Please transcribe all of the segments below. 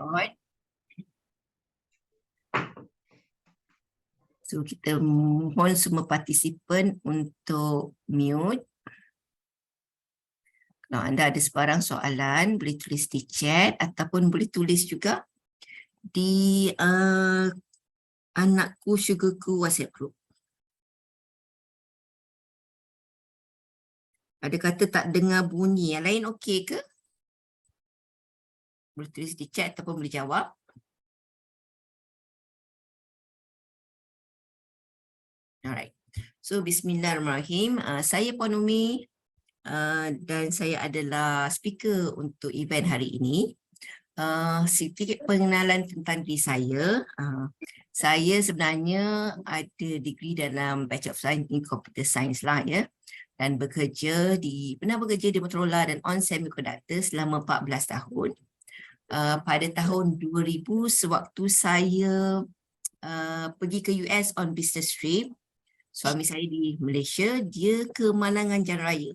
record. So kita mohon semua partisipan untuk mute. Kalau anda ada sebarang soalan, boleh tulis di chat ataupun boleh tulis juga di anakku sugarku WhatsApp group. Ada kata tak dengar bunyi, yang lain okey ke? Boleh tulis di chat ataupun boleh jawab. Alright. So bismillahirrahmanirrahim. Saya Puan Umi dan saya adalah speaker untuk event hari ini. Sedikit pengenalan tentang diri saya. Saya sebenarnya ada degree dalam Bachelor of Science in Computer Science lah ya. Dan pernah bekerja di Motorola dan On Semiconductor selama 14 tahun. Pada tahun 2000 sewaktu saya pergi ke US on business trip, suami saya di Malaysia, dia ke Malangan Jalan Raya.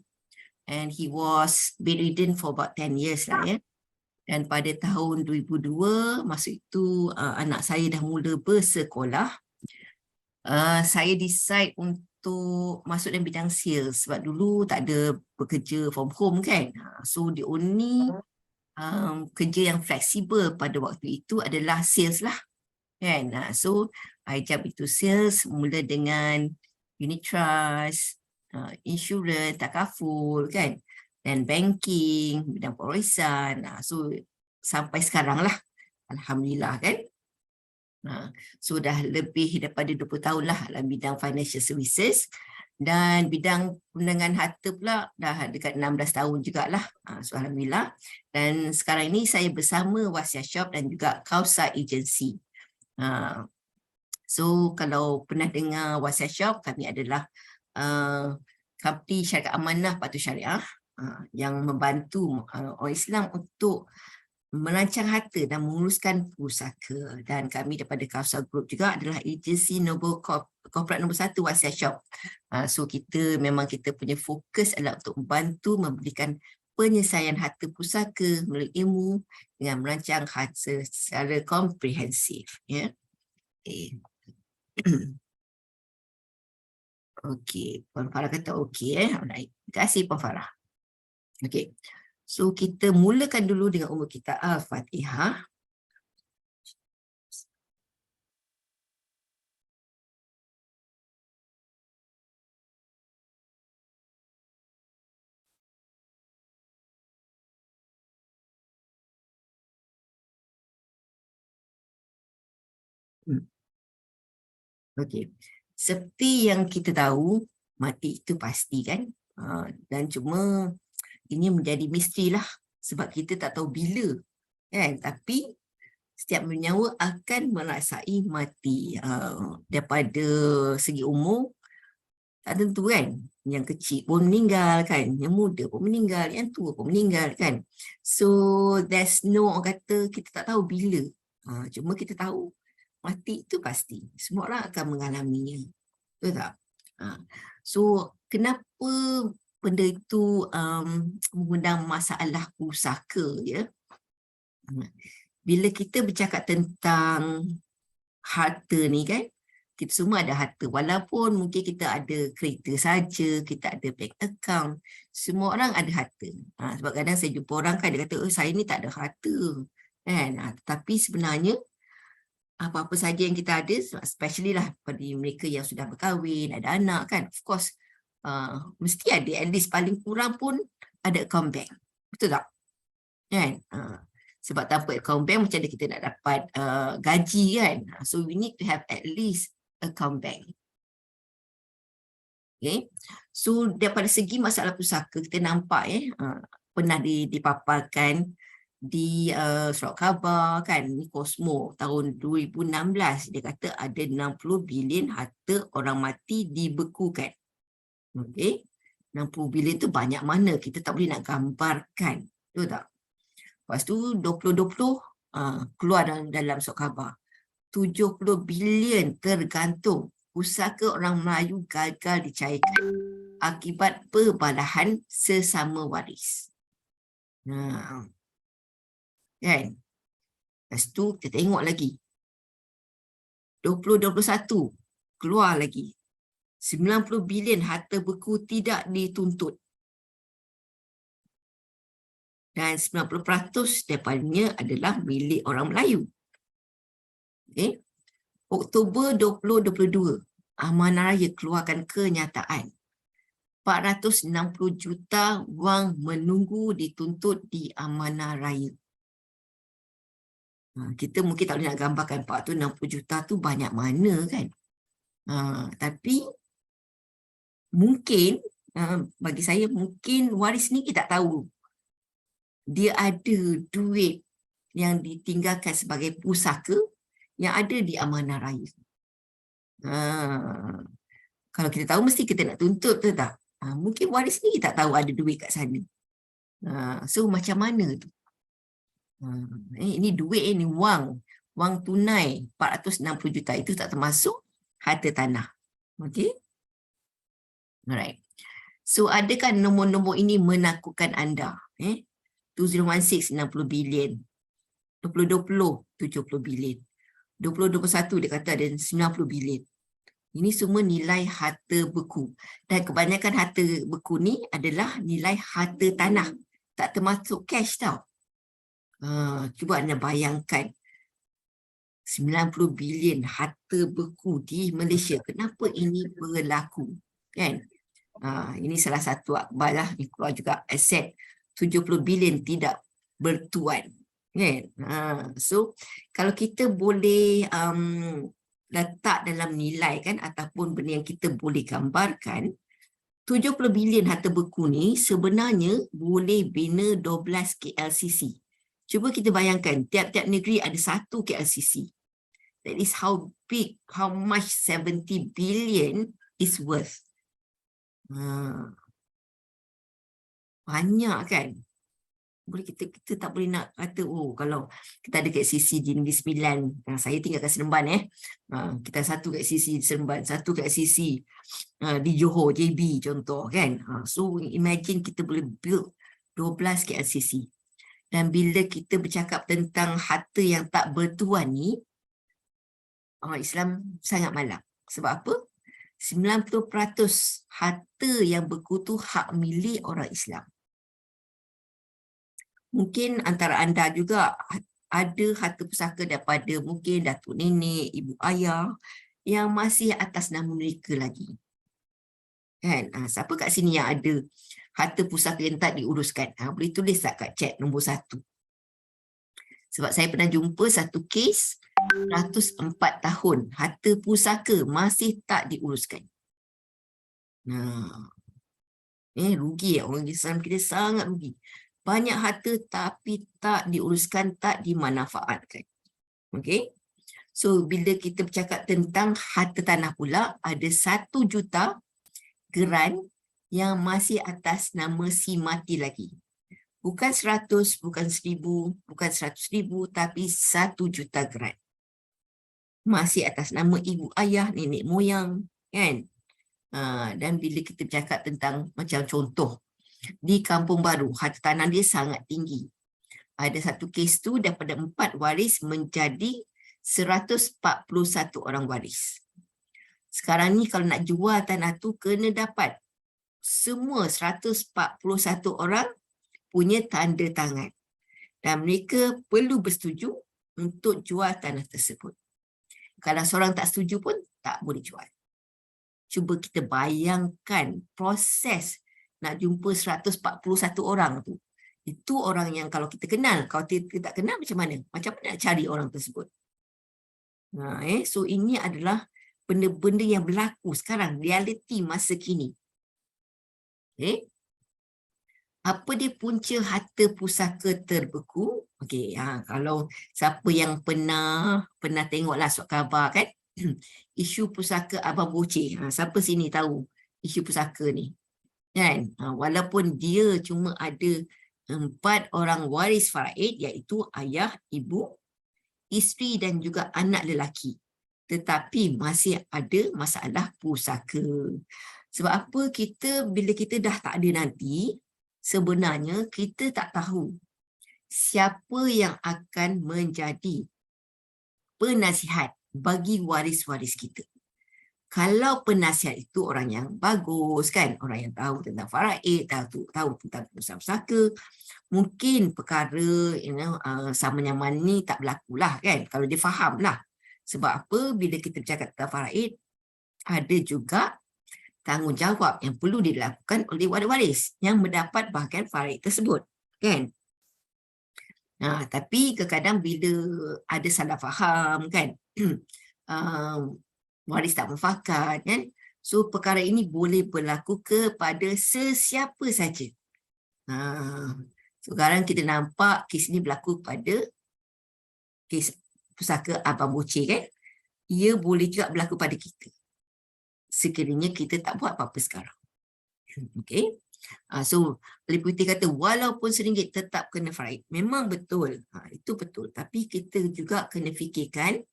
And he was bedridden for about 10 years lah ya. Dan pada tahun 2002, masa itu anak saya dah mula bersekolah, saya decide untuk masuk dalam bidang sales sebab dulu tak ada bekerja from home kan. So the only kerja yang fleksibel pada waktu itu adalah sales lah kan. So I jump into sales mula dengan unit trust, insurance, takaful kan, dan banking, bidang pengurusan. So sampai sekarang lah, alhamdulillah kan. Sudah lebih daripada 20 tahun lah dalam bidang financial services, dan bidang perdagangan harta pula dah dekat 16 tahun jugalah. So alhamdulillah. Dan sekarang ini saya bersama Wasya Shop dan juga Kausa Agency. So kalau pernah dengar Wasya Shop, kami adalah company syarikat amanah patuh syariah yang membantu orang Islam untuk merancang harta dan menguruskan pusaka. Dan kami daripada Kausa Group juga adalah agensi corporate nombor 1 Wasya Shop. So kita punya fokus adalah untuk membantu memberikan penyelesaian harta pusaka melalui ilmu dengan merancang harta secara komprehensif. Ya. Okey, Puan Farah kata okey Alright. Terima kasih Puan Farah. Okey. So kita mulakan dulu dengan umur kita Al-Fatihah. Okey. Seperti yang kita tahu, mati itu pasti kan? Dan cuma ini menjadi misteri lah sebab kita tak tahu bila kan? Tapi setiap menyawa akan merasai mati. Daripada segi umur tak tentu kan? Yang kecil pun meninggal kan? Yang muda pun meninggal, yang tua pun meninggal kan? So there's no, orang kata kita tak tahu bila. Cuma kita tahu mati itu pasti. Semua orang akan mengalaminya. Betul tak? So kenapa benda itu mengundang masalah pusaka ya? Bila kita bercakap tentang harta ni kan, kita semua ada harta. Walaupun mungkin kita ada kereta saja, kita ada bank account, semua orang ada harta. Sebab kadang saya jumpa orang kan, dia kata, oh saya ni tak ada harta. Kan? Tapi sebenarnya, apa-apa saja yang kita ada, especially lah pada mereka yang sudah berkahwin, ada anak kan, of course, mesti ada, at least paling kurang pun ada account bank. Betul tak? Kan? Sebab tanpa account bank macam mana kita nak dapat gaji kan. So we need to have at least account bank. Okay. So daripada segi masalah pusaka kita nampak pernah dipaparkan di surat khabar kan, ni Cosmo tahun 2016 dia kata ada 60 bilion harta orang mati dibekukan. Okay. 60 bilion tu banyak mana, kita tak boleh nak gambarkan. Betul tak? Lepas tu 2020 keluar dalam surat khabar 70 bilion tergantung pusaka orang Melayu gagal dicairkan akibat perbalahan sesama waris. Kan? Lepas tu kita tengok lagi. 2021 keluar lagi. 90 bilion harta beku tidak dituntut. Dan 90% daripadanya adalah milik orang Melayu. Okay. Oktober 2022, Amanah Raya keluarkan kenyataan. 460 juta wang menunggu dituntut di Amanah Raya. Kita mungkin tak boleh nak gambarkan 460 juta tu banyak mana kan. Tapi mungkin, bagi saya mungkin waris ni kita tak tahu. Dia ada duit yang ditinggalkan sebagai pusaka yang ada di Amanah Raya. Kalau kita tahu mesti kita nak tuntut tu tak? Mungkin waris ni tak tahu ada duit kat sana. So macam mana tu? Ini duit ni wang tunai 460 juta itu tak termasuk harta tanah. Okey? Alright. So adakah nombor-nombor ini menakutkan anda? 2016 60 bilion. 2020 70 bilion. 2021 dia kata ada 90 bilion. Ini semua nilai harta beku. Dan kebanyakan harta beku ni adalah nilai harta tanah. Tak termasuk cash tau. Cuba anda bayangkan 90 bilion harta beku di Malaysia. Kenapa ini berlaku? Kan? Ini salah satu akhbar lah. Ini keluar juga aset 70 bilion tidak bertuan. Kan? So, kalau kita boleh letak dalam nilai kan, ataupun benda yang kita boleh gambarkan, 70 bilion harta beku ni sebenarnya boleh bina 12 KLCC. Cuba kita bayangkan, tiap-tiap negeri ada satu KLCC. That is how big, how much 70 billion is worth. Banyak kan? Boleh kita tak boleh nak kata, kalau kita ada KLCC di Negeri Sembilan, saya tinggal kat Seremban kita satu KLCC di Seremban, satu KLCC di Johor, JB contoh kan. So imagine kita boleh build 12 KLCC. Dan bila kita bercakap tentang harta yang tak bertuan ni, Islam sangat malak. Sebab apa? 90% harta yang beku tu hak milik orang Islam. Mungkin antara anda juga ada harta pusaka daripada mungkin datuk nenek, ibu ayah yang masih atas nama mereka lagi. Kan? Siapa kat sini yang ada harta pusaka yang tak diuruskan? Boleh tulis tak kat chat nombor 1. Sebab saya pernah jumpa satu kes 104 tahun harta pusaka masih tak diuruskan. Rugi orang Islam kita sangat rugi. Banyak harta tapi tak diuruskan, tak dimanfaatkan. Okey. So bila kita bercakap tentang harta tanah pula, ada 1 juta geran yang masih atas nama si mati lagi. Bukan 100, bukan 1000, bukan 100,000, tapi 1 juta geran. Masih atas nama ibu ayah, nenek moyang, kan? Dan bila kita bercakap tentang macam contoh, di Kampung Baru, harta tanah dia sangat tinggi. Ada satu kes tu daripada 4 waris menjadi 141 orang waris. Sekarang ni kalau nak jual tanah tu kena dapat semua 141 orang punya tanda tangan. Dan mereka perlu bersetuju untuk jual tanah tersebut. Kalau seorang tak setuju pun tak boleh jual. Cuba kita bayangkan proses nak jumpa 141 orang tu. Itu orang yang kalau kita kenal, kalau kita tak kenal macam mana? Macam mana nak cari orang tersebut? So ini adalah benda-benda yang berlaku sekarang, realiti masa kini. Okay. Apa dia punca harta pusaka terbeku? Okey, kalau siapa yang pernah tengoklah surat khabar kan, isu pusaka Abang Boceh. Siapa sini tahu isu pusaka ni? Kan? Walaupun dia cuma ada 4 orang waris faraid, iaitu ayah, ibu, isteri dan juga anak lelaki. Tetapi masih ada masalah pusaka. Sebab apa? Bila kita dah tak ada nanti, sebenarnya kita tak tahu siapa yang akan menjadi penasihat bagi waris-waris kita. Kalau penasihat itu orang yang bagus kan, orang yang tahu tentang faraid, tahu tentang pusaka, mungkin perkara sama nyaman ni tak berlaku lah kan, kalau dia faham lah. Sebab apa, bila kita bercakap tentang faraid, ada juga tanggungjawab yang perlu dilakukan oleh waris-waris yang mendapat bahagian faraid tersebut kan. Tapi kadang-kadang bila ada salah faham kan, waris tak mufakat kan, so perkara ini boleh berlaku kepada sesiapa saja. Sekarang kita nampak kes ini berlaku pada kes pusaka Abang Bocil kan, ia boleh juga berlaku pada kita sekiranya kita tak buat apa-apa sekarang. Okay. So Alif Putih kata walaupun RM1 tetap kena faraid. Memang betul. Itu betul. Tapi kita juga kena fikirkan,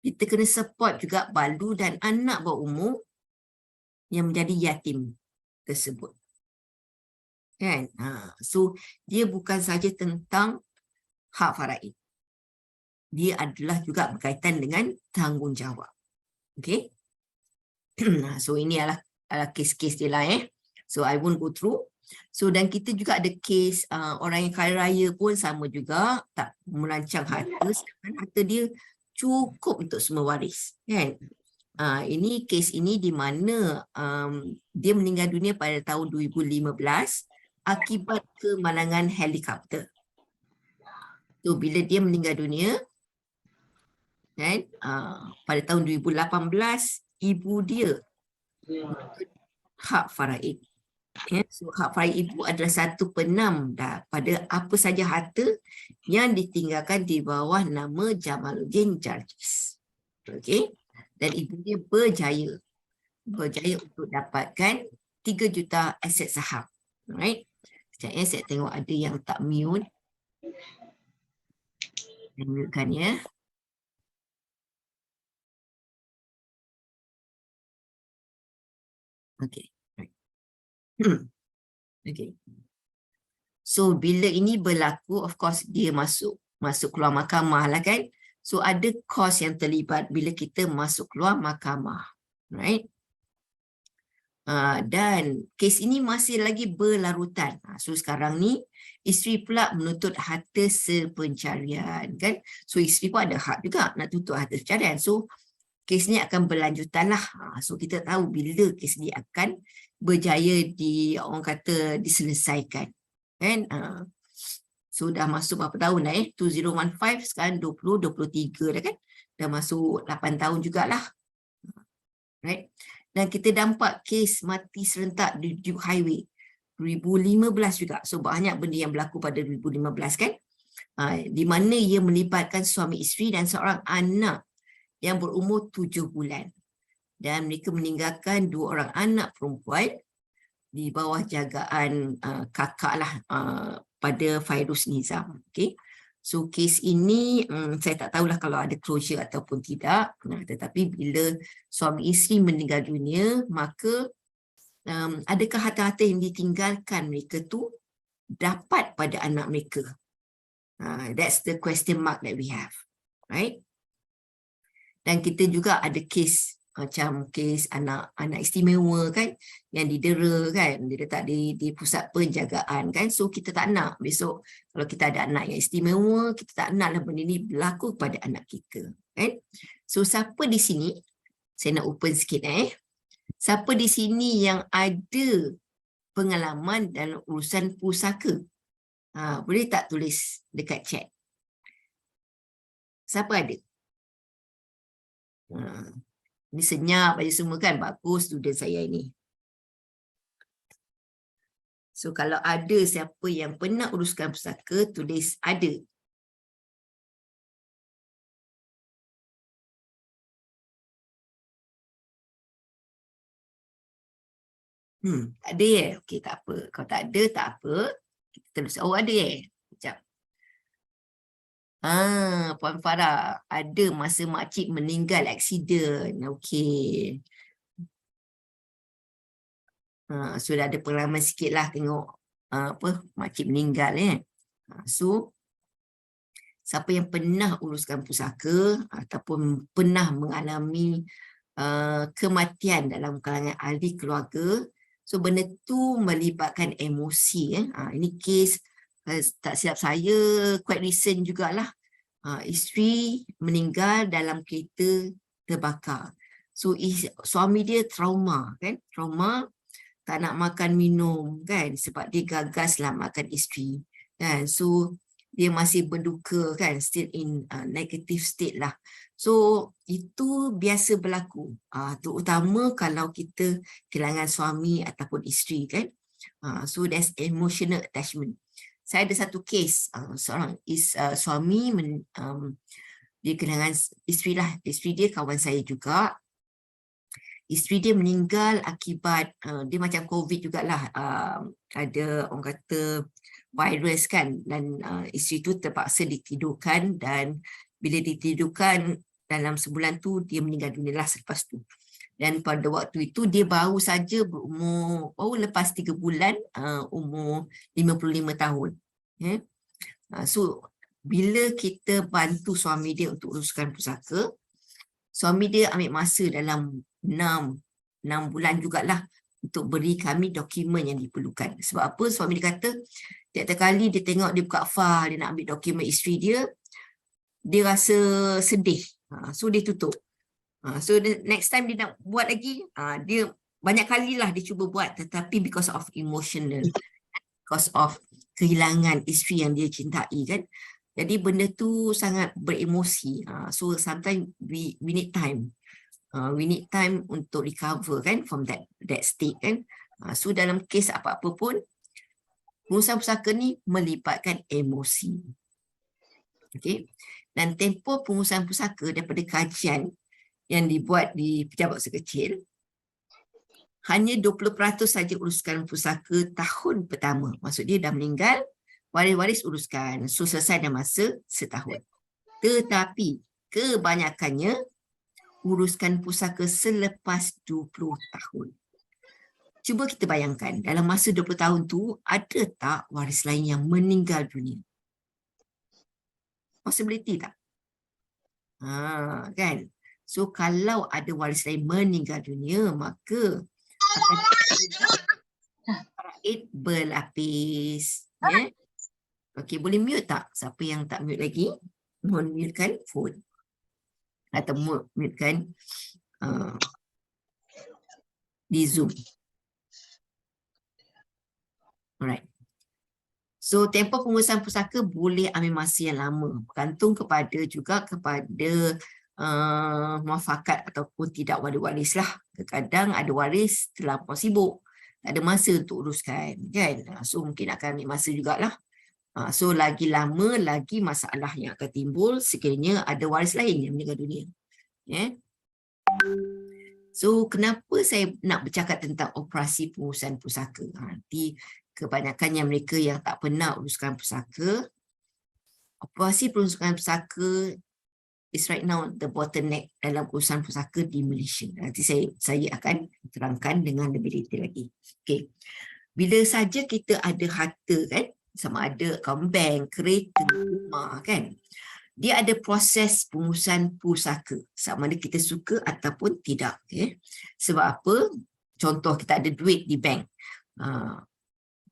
kita kena support juga balu dan anak bawah umur yang menjadi yatim tersebut. Kan? So dia bukan saja tentang hak faraid. Dia adalah juga berkaitan dengan tanggungjawab. Okay. So ini adalah kes-kes dia lah So I won't go through. So dan kita juga ada kes orang yang kaya raya pun sama juga, tak merancang harta, sedangkan harta dia cukup untuk semua waris kan. Ini kes ini di mana dia meninggal dunia pada tahun 2015 akibat kemalangan helikopter. So bila dia meninggal dunia kan, pada tahun 2018 ibu dia hak faraid. So hak faraid ibu adalah 1/6 daripada apa saja harta yang ditinggalkan di bawah nama Jamaluddin Jarjis. Okey. Dan ibu dia berjaya untuk dapatkan 3 juta aset saham. Alright. Sekejap saya tengok ada yang tak mute. Saya mutekan ya. Okey. Okay. So bila ini berlaku, of course dia masuk keluar mahkamah lah kan. So ada kos yang terlibat bila kita masuk keluar mahkamah. Right? Dan kes ini masih lagi berlarutan. So sekarang ni isteri pula menuntut harta sepencarian kan. So isteri pun ada hak juga nak tuntut harta pencarian. So kes ni akan berlanjutan lah. So kita tahu bila kes ni akan berjaya orang kata diselesaikan. Kan? So dah masuk berapa tahun dah 2015 sekarang 2023 dah kan. Dah masuk 8 tahun jugalah. Right? Dan kita nampak kes mati serentak di Duke Highway 2015 juga. So banyak benda yang berlaku pada 2015 kan. Di mana ia melibatkan suami isteri dan seorang anak yang berumur 7 bulan. Dan mereka meninggalkan 2 orang anak perempuan di bawah jagaan kakak lah pada Fairuz Nizam. Okay. So kes ini saya tak tahulah kalau ada closure ataupun tidak. Tetapi bila suami isteri meninggal dunia, maka adakah harta-harta yang ditinggalkan mereka tu dapat pada anak mereka? That's the question mark that we have. Right? Dan kita juga ada kes macam kes anak istimewa kan yang didera kan, dia letak di pusat penjagaan kan. So kita tak nak besok kalau kita ada anak yang istimewa, kita tak naklah benda ni berlaku kepada anak kita kan. So siapa di sini, saya nak open sikit siapa di sini yang ada pengalaman dalam urusan pusaka? Boleh tak tulis dekat chat? Siapa ada? Ini senyap aja semua kan. Bagus student saya ini. So kalau ada siapa yang pernah uruskan pusaka, tulis ada. Tak ada Okey, tak apa. Kalau tak ada, tak apa. Kita terus. Oh, ada Sekejap. Puan Farah. Ada masa makcik meninggal aksiden. Okey. Sudah ada pengalaman sikit lah tengok makcik meninggal So, siapa yang pernah uruskan pusaka ataupun pernah mengalami kematian dalam kalangan ahli keluarga, so benda tu melibatkan emosi. Ini kes tak silap saya quite recent jugalah. Isteri meninggal dalam kereta terbakar. So suami dia trauma kan, trauma, tak nak makan minum kan sebab dia gagal selamatkan isteri kan. So dia masih berduka kan, still in negative state lah. So itu biasa berlaku, terutama kalau kita kehilangan suami ataupun isteri kan. So there's emotional attachment. Saya ada satu kes, seorang suami dia kehilangan isteri lah. Isteri dia kawan saya juga. Isteri dia meninggal akibat dia macam COVID jugalah, ada orang kata virus kan, dan isteri tu terpaksa ditidurkan, dan bila ditidurkan dalam sebulan tu dia meninggal dunia lah selepas tu. Dan pada waktu itu dia baru saja berumur, baru lepas 3 bulan, umur 55 tahun. So bila kita bantu suami dia untuk uruskan pusaka, suami dia ambil masa dalam 6 bulan jugalah untuk beri kami dokumen yang diperlukan. Sebab apa? Suami dia kata, tiap-tiap kali dia tengok dia buka file, dia nak ambil dokumen isteri dia, dia rasa sedih. So dia tutup. So the next time dia nak buat lagi, dia banyak kalilah dia cuba buat, tetapi because of emotional, because of kehilangan isteri yang dia cintai kan. Jadi benda tu sangat beremosi. So sometimes we need time. We need time untuk recover kan from that state kan. So dalam kes apa-apa pun, pengurusan pusaka ni melibatkan emosi. Okay. Dan tempoh pengurusan pusaka daripada kajian yang dibuat di pejabat sekecil, hanya 20% saja uruskan pusaka tahun pertama. Maksud dia dah meninggal, waris-waris uruskan. So selesai dalam masa setahun. Tetapi kebanyakannya uruskan pusaka selepas 20 tahun. Cuba kita bayangkan, dalam masa 20 tahun tu, ada tak waris lain yang meninggal dunia? Possibility tak? Kan? So kalau ada waris lain meninggal dunia, maka akan faraid berlapis. Ya? Okey, boleh mute tak? Siapa yang tak mute lagi, mohon mutekan phone. Atau mutekan di Zoom. Alright. So tempoh pengurusan pusaka boleh ambil masa yang lama, bergantung kepada muafakat ataupun tidak waris lah. Kadang-kadang ada waris terlampau sibuk, tak ada masa untuk uruskan kan. So mungkin akan ambil masa jugalah. So lagi lama lagi masalah yang akan timbul sekiranya ada waris lain yang meninggal dunia. So kenapa saya nak bercakap tentang operasi pengurusan pusaka? Nanti kebanyakannya mereka yang tak pernah uruskan pusaka, operasi pengurusan pusaka is right now the bottleneck dalam urusan pusaka di Malaysia. Nanti saya akan terangkan dengan lebih detail lagi. Okay. Bila saja kita ada harta kan, sama ada akaun bank, kereta, rumah kan, dia ada proses pengurusan pusaka, sama ada kita suka ataupun tidak. Okay. Sebab apa? Contoh, kita ada duit di bank.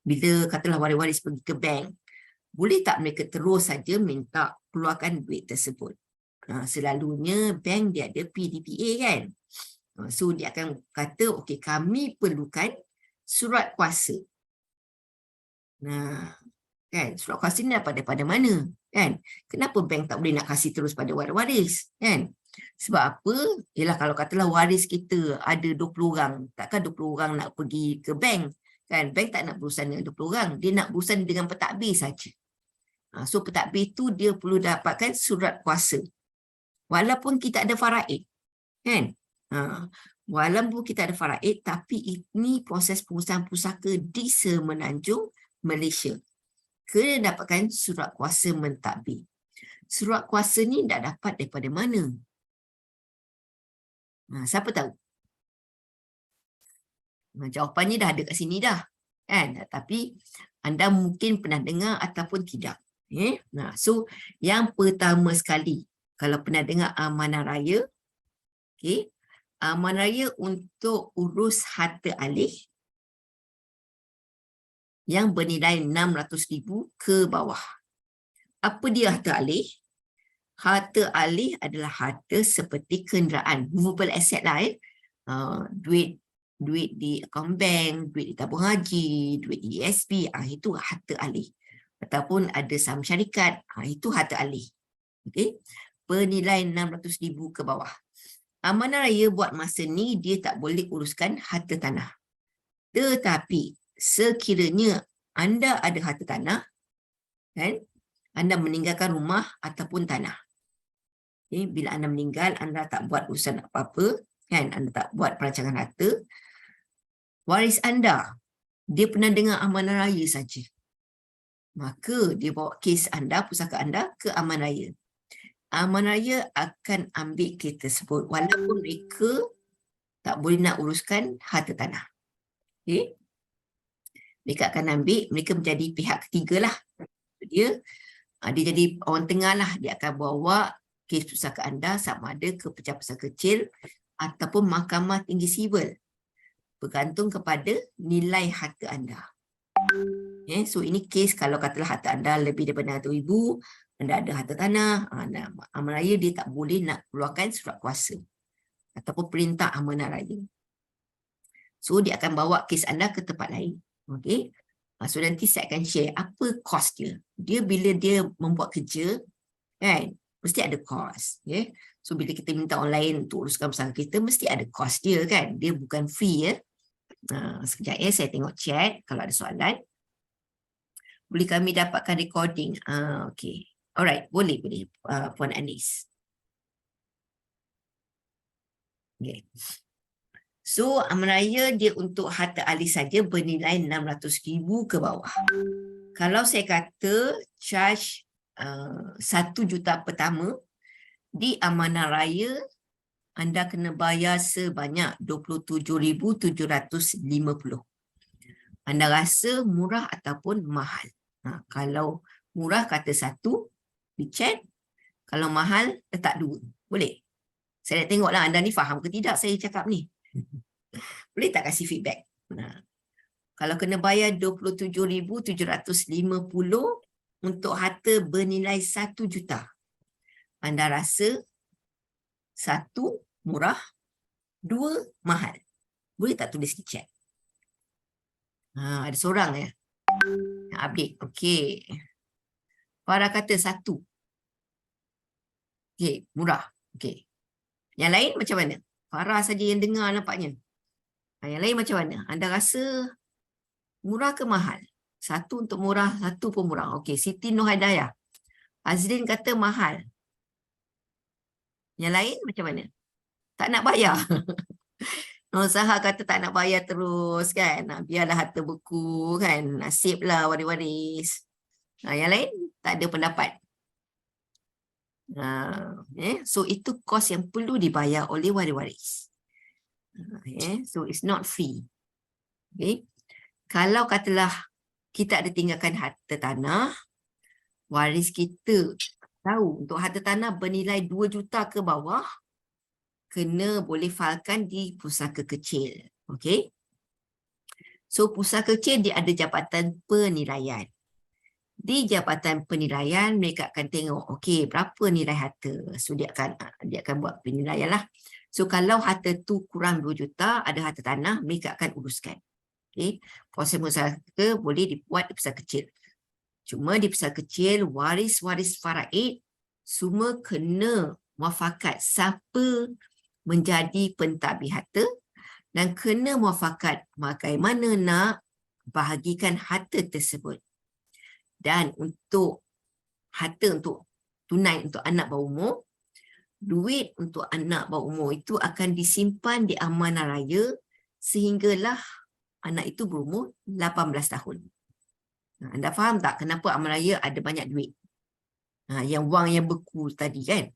Bila katalah waris-waris pergi ke bank, boleh tak mereka terus saja minta keluarkan duit tersebut? Selalunya bank dia ada PDPA kan. So dia akan kata, okey, kami perlukan surat kuasa. Kan, surat kuasa ni daripada mana? Kan? Kenapa bank tak boleh nak kasih terus pada waris-waris? Kan? Sebab apa? Yalah, kalau katalah waris kita ada 20 orang, takkan 20 orang nak pergi ke bank? Kan? Bank tak nak berurusan dengan 20 orang, dia nak berurusan dengan pentadbir saja. So pentadbir tu dia perlu dapatkan surat kuasa. Walaupun kita ada faraid, kan? Walaupun kita ada faraid, tapi ini proses pengurusan pusaka di Semenanjung Malaysia. Kena dapatkan surat kuasa mentadbir. Surat kuasa ni tak dapat daripada mana? Siapa tahu? Jawapannya dah ada kat sini dah. Kan? Tapi Anda mungkin pernah dengar ataupun tidak. Nah, so yang pertama sekali, kalau pernah dengar amanah raya, amanah raya untuk urus harta alih yang bernilai 600,000 ke bawah. Apa dia harta alih? Harta alih adalah harta seperti kenderaan, movable asset lah. Duit di akaun bank, duit di tabung haji, duit di ESP, itu harta alih. Ataupun ada saham syarikat, itu harta alih. Okay? Bernilai 600,000 ke bawah. Amanah raya buat masa ni dia tak boleh uruskan harta tanah. Tetapi sekiranya anda ada harta tanah, kan? Anda meninggalkan rumah ataupun tanah. Okay? Bila anda meninggal, anda tak buat urusan apa-apa, kan? Anda tak buat perancangan harta. Waris anda, dia pernah dengar amanah raya saja. Maka dia bawa kes anda, pusaka anda ke amanah raya. Amanah raya akan ambil kes tersebut walaupun mereka tak boleh nak uruskan harta tanah. Okay? Mereka akan ambil, mereka menjadi pihak ketiga lah. Dia jadi orang tengah lah. Dia akan bawa kes pusaka anda sama ada ke pecah pusaka kecil ataupun mahkamah tinggi sivil. Bergantung kepada nilai harta anda. Okay, so ini kes kalau katalah harta anda lebih daripada 100,000, anda ada harta tanah, amanah raya dia tak boleh nak keluarkan surat kuasa ataupun perintah amanah raya. So dia akan bawa kes anda ke tempat lain. Okay. So nanti saya akan share apa kos dia. Dia bila dia membuat kerja, kan, mesti ada kos. Okay. So bila kita minta orang lain untuk uruskan usaha kita, mesti ada kos dia, kan. Dia bukan free, ya. Sekejap ya, saya tengok chat kalau ada soalan. Boleh kami dapatkan recording? Okay. Alright, boleh. Puan Anis. Okay. So, amanah raya dia untuk harta alih saja bernilai 600,000 ke bawah. Kalau saya kata charge 1 juta pertama, di amanah raya anda kena bayar sebanyak 27,750. Anda rasa murah ataupun mahal? Kalau murah kata 1, di chat. Kalau mahal, letak 2. Boleh? Saya nak tengoklah anda ni faham ke tidak saya cakap ni. Boleh tak kasih feedback? Kalau kena bayar 27,750 untuk harta bernilai 1 juta. Anda rasa 1 murah, 2 mahal. Boleh tak tulis di chat? Ada seorang ya. Update. Okey. Farah kata 1. Okey, murah. Okey. Yang lain macam mana? Farah saja yang dengar nampaknya. Yang lain macam mana? Anda rasa murah ke mahal? 1 untuk murah, 1 pun murah. Okey, Siti Nur Hidayah. Azrin kata mahal. Yang lain macam mana? Tak nak bayar. Nur Sahar kata tak nak bayar terus, kan? Biarlah harta beku, kan? Nasiblah waris-waris. Yang lain tak ada pendapat. So itu kos yang perlu dibayar oleh waris-waris. So it's not free. Okay. Kalau katalah kita ada tinggalkan harta tanah, waris kita tahu untuk harta tanah bernilai 2 juta ke bawah, kena boleh failkan di pusaka kecil. Okay. So pusaka kecil dia ada jabatan penilaian. Di jabatan penilaian mereka akan tengok okey berapa nilai harta. So dia akan buat penilaian lah. So kalau harta tu kurang 2 juta, ada harta tanah, mereka akan uruskan. Okey, proses musyawarah boleh dibuat di pusaka kecil. Cuma di pusaka kecil waris-waris faraid semua kena muafakat siapa menjadi pentadbir harta dan kena muafakat bagaimana nak bahagikan harta tersebut. Dan untuk harta untuk tunai untuk anak bawah umur, duit untuk anak bawah umur itu akan disimpan di amanah raya sehinggalah anak itu berumur 18 tahun. Anda faham tak kenapa amanah raya ada banyak duit? Yang wang yang beku tadi kan,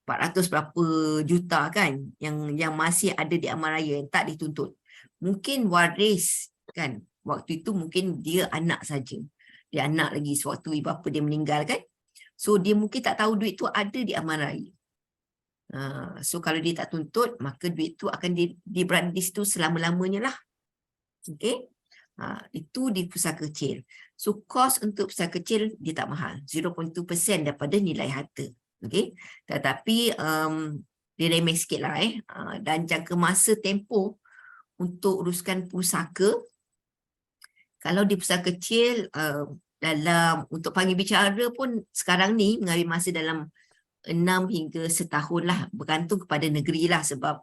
400 berapa juta kan, yang masih ada di amanah raya yang tak dituntut. Mungkin waris kan, waktu itu mungkin dia anak saja. Dia anak lagi sewaktu ibu bapa dia meninggal kan. So dia mungkin tak tahu duit tu ada di aman raya. So kalau dia tak tuntut, maka duit tu akan berada di situ selama-lamanya lah. Okay. Itu di pusaka kecil. So kos untuk pusaka kecil dia tak mahal. 0.2% daripada nilai harta. Okay. Tetapi dia remeh sikit lah dan jangka masa tempoh untuk uruskan pusaka. Kalau di pusaka kecil dalam untuk panggil bicara pun sekarang ni mengambil masa dalam 6 hingga setahun lah, bergantung kepada negeri lah sebab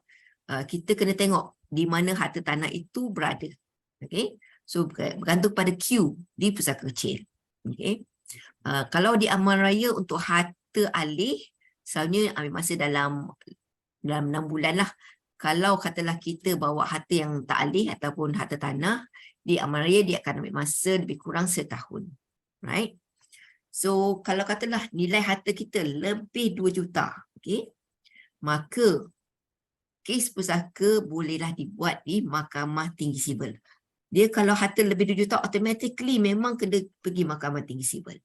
kita kena tengok di mana harta tanah itu berada. Okay. So bergantung pada queue di pusaka kecil. Okay. Kalau di aman raya untuk harta alih, selalunya ambil masa dalam 6 bulan lah. Kalau katalah kita bawa harta yang tak alih ataupun harta tanah, di aman raya dia akan ambil masa lebih kurang setahun. Right? So kalau katalah nilai harta kita lebih 2 juta, okay, maka kes pusaka bolehlah dibuat di Mahkamah Tinggi Sivil. Dia kalau harta lebih 2 juta, automatically memang kena pergi Mahkamah Tinggi Sivil.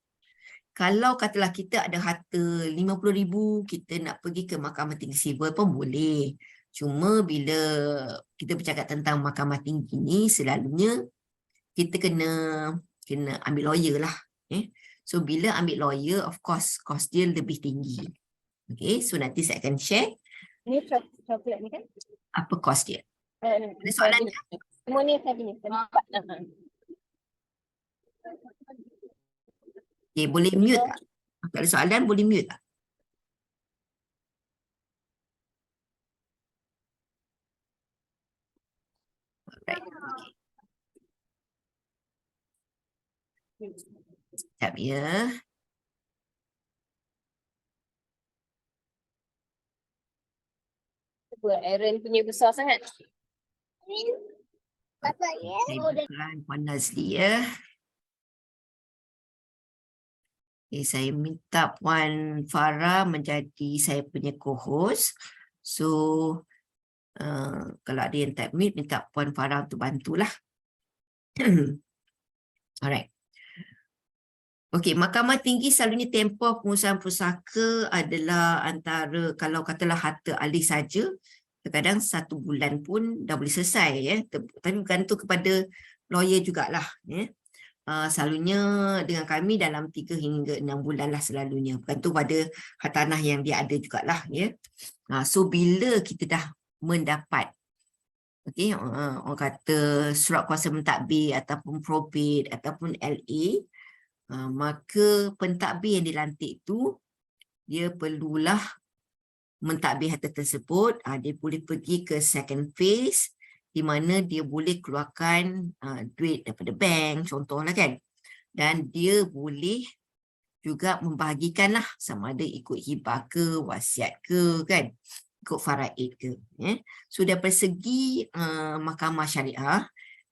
Kalau katalah kita ada harta 50,000, kita nak pergi ke Mahkamah Tinggi Sivil pun boleh. Cuma bila kita bercakap tentang Mahkamah Tinggi ni, selalunya kita kena ambil lawyer lah. So bila ambil lawyer, of course, kos dia lebih tinggi. Okay, so nanti saya akan share. Ini coklat ni kan? Apa kos dia? Ada soalan tak? Semua ni saya punya. Okay, boleh mute tak? Kalau ada soalan, boleh mute tak? Alright, okay. Sekejap ya. Aaron punya besar sangat. Saya bukan Puan Nazli ya. Okay, saya minta Puan Farah menjadi saya punya co-host. So, kalau ada yang tak mute, minta Puan Farah untuk bantulah. Alright. Okey, Mahkamah Tinggi selalunya tempoh pengurusan pusaka adalah antara, kalau katalah harta alih saja, kadang-kadang 1 bulan pun dah boleh selesai ya. Tapi bergantung kepada lawyer jugalah ya. Selalunya dengan kami dalam 3 hingga 6 bulan lah selalunya. Bergantung pada hartanah yang dia ada jugalah ya. So bila kita dah mendapat, okey, orang kata surat kuasa mentadbir ataupun probate ataupun LA, maka pentadbir yang dilantik tu dia perlulah mentadbir harta tersebut. Dia boleh pergi ke second phase di mana dia boleh keluarkan duit daripada bank contohlah kan, dan dia boleh juga membahagikan lah sama ada ikut hibah ke, wasiat ke kan, ikut faraid ke ya. So daripada segi mahkamah syariah,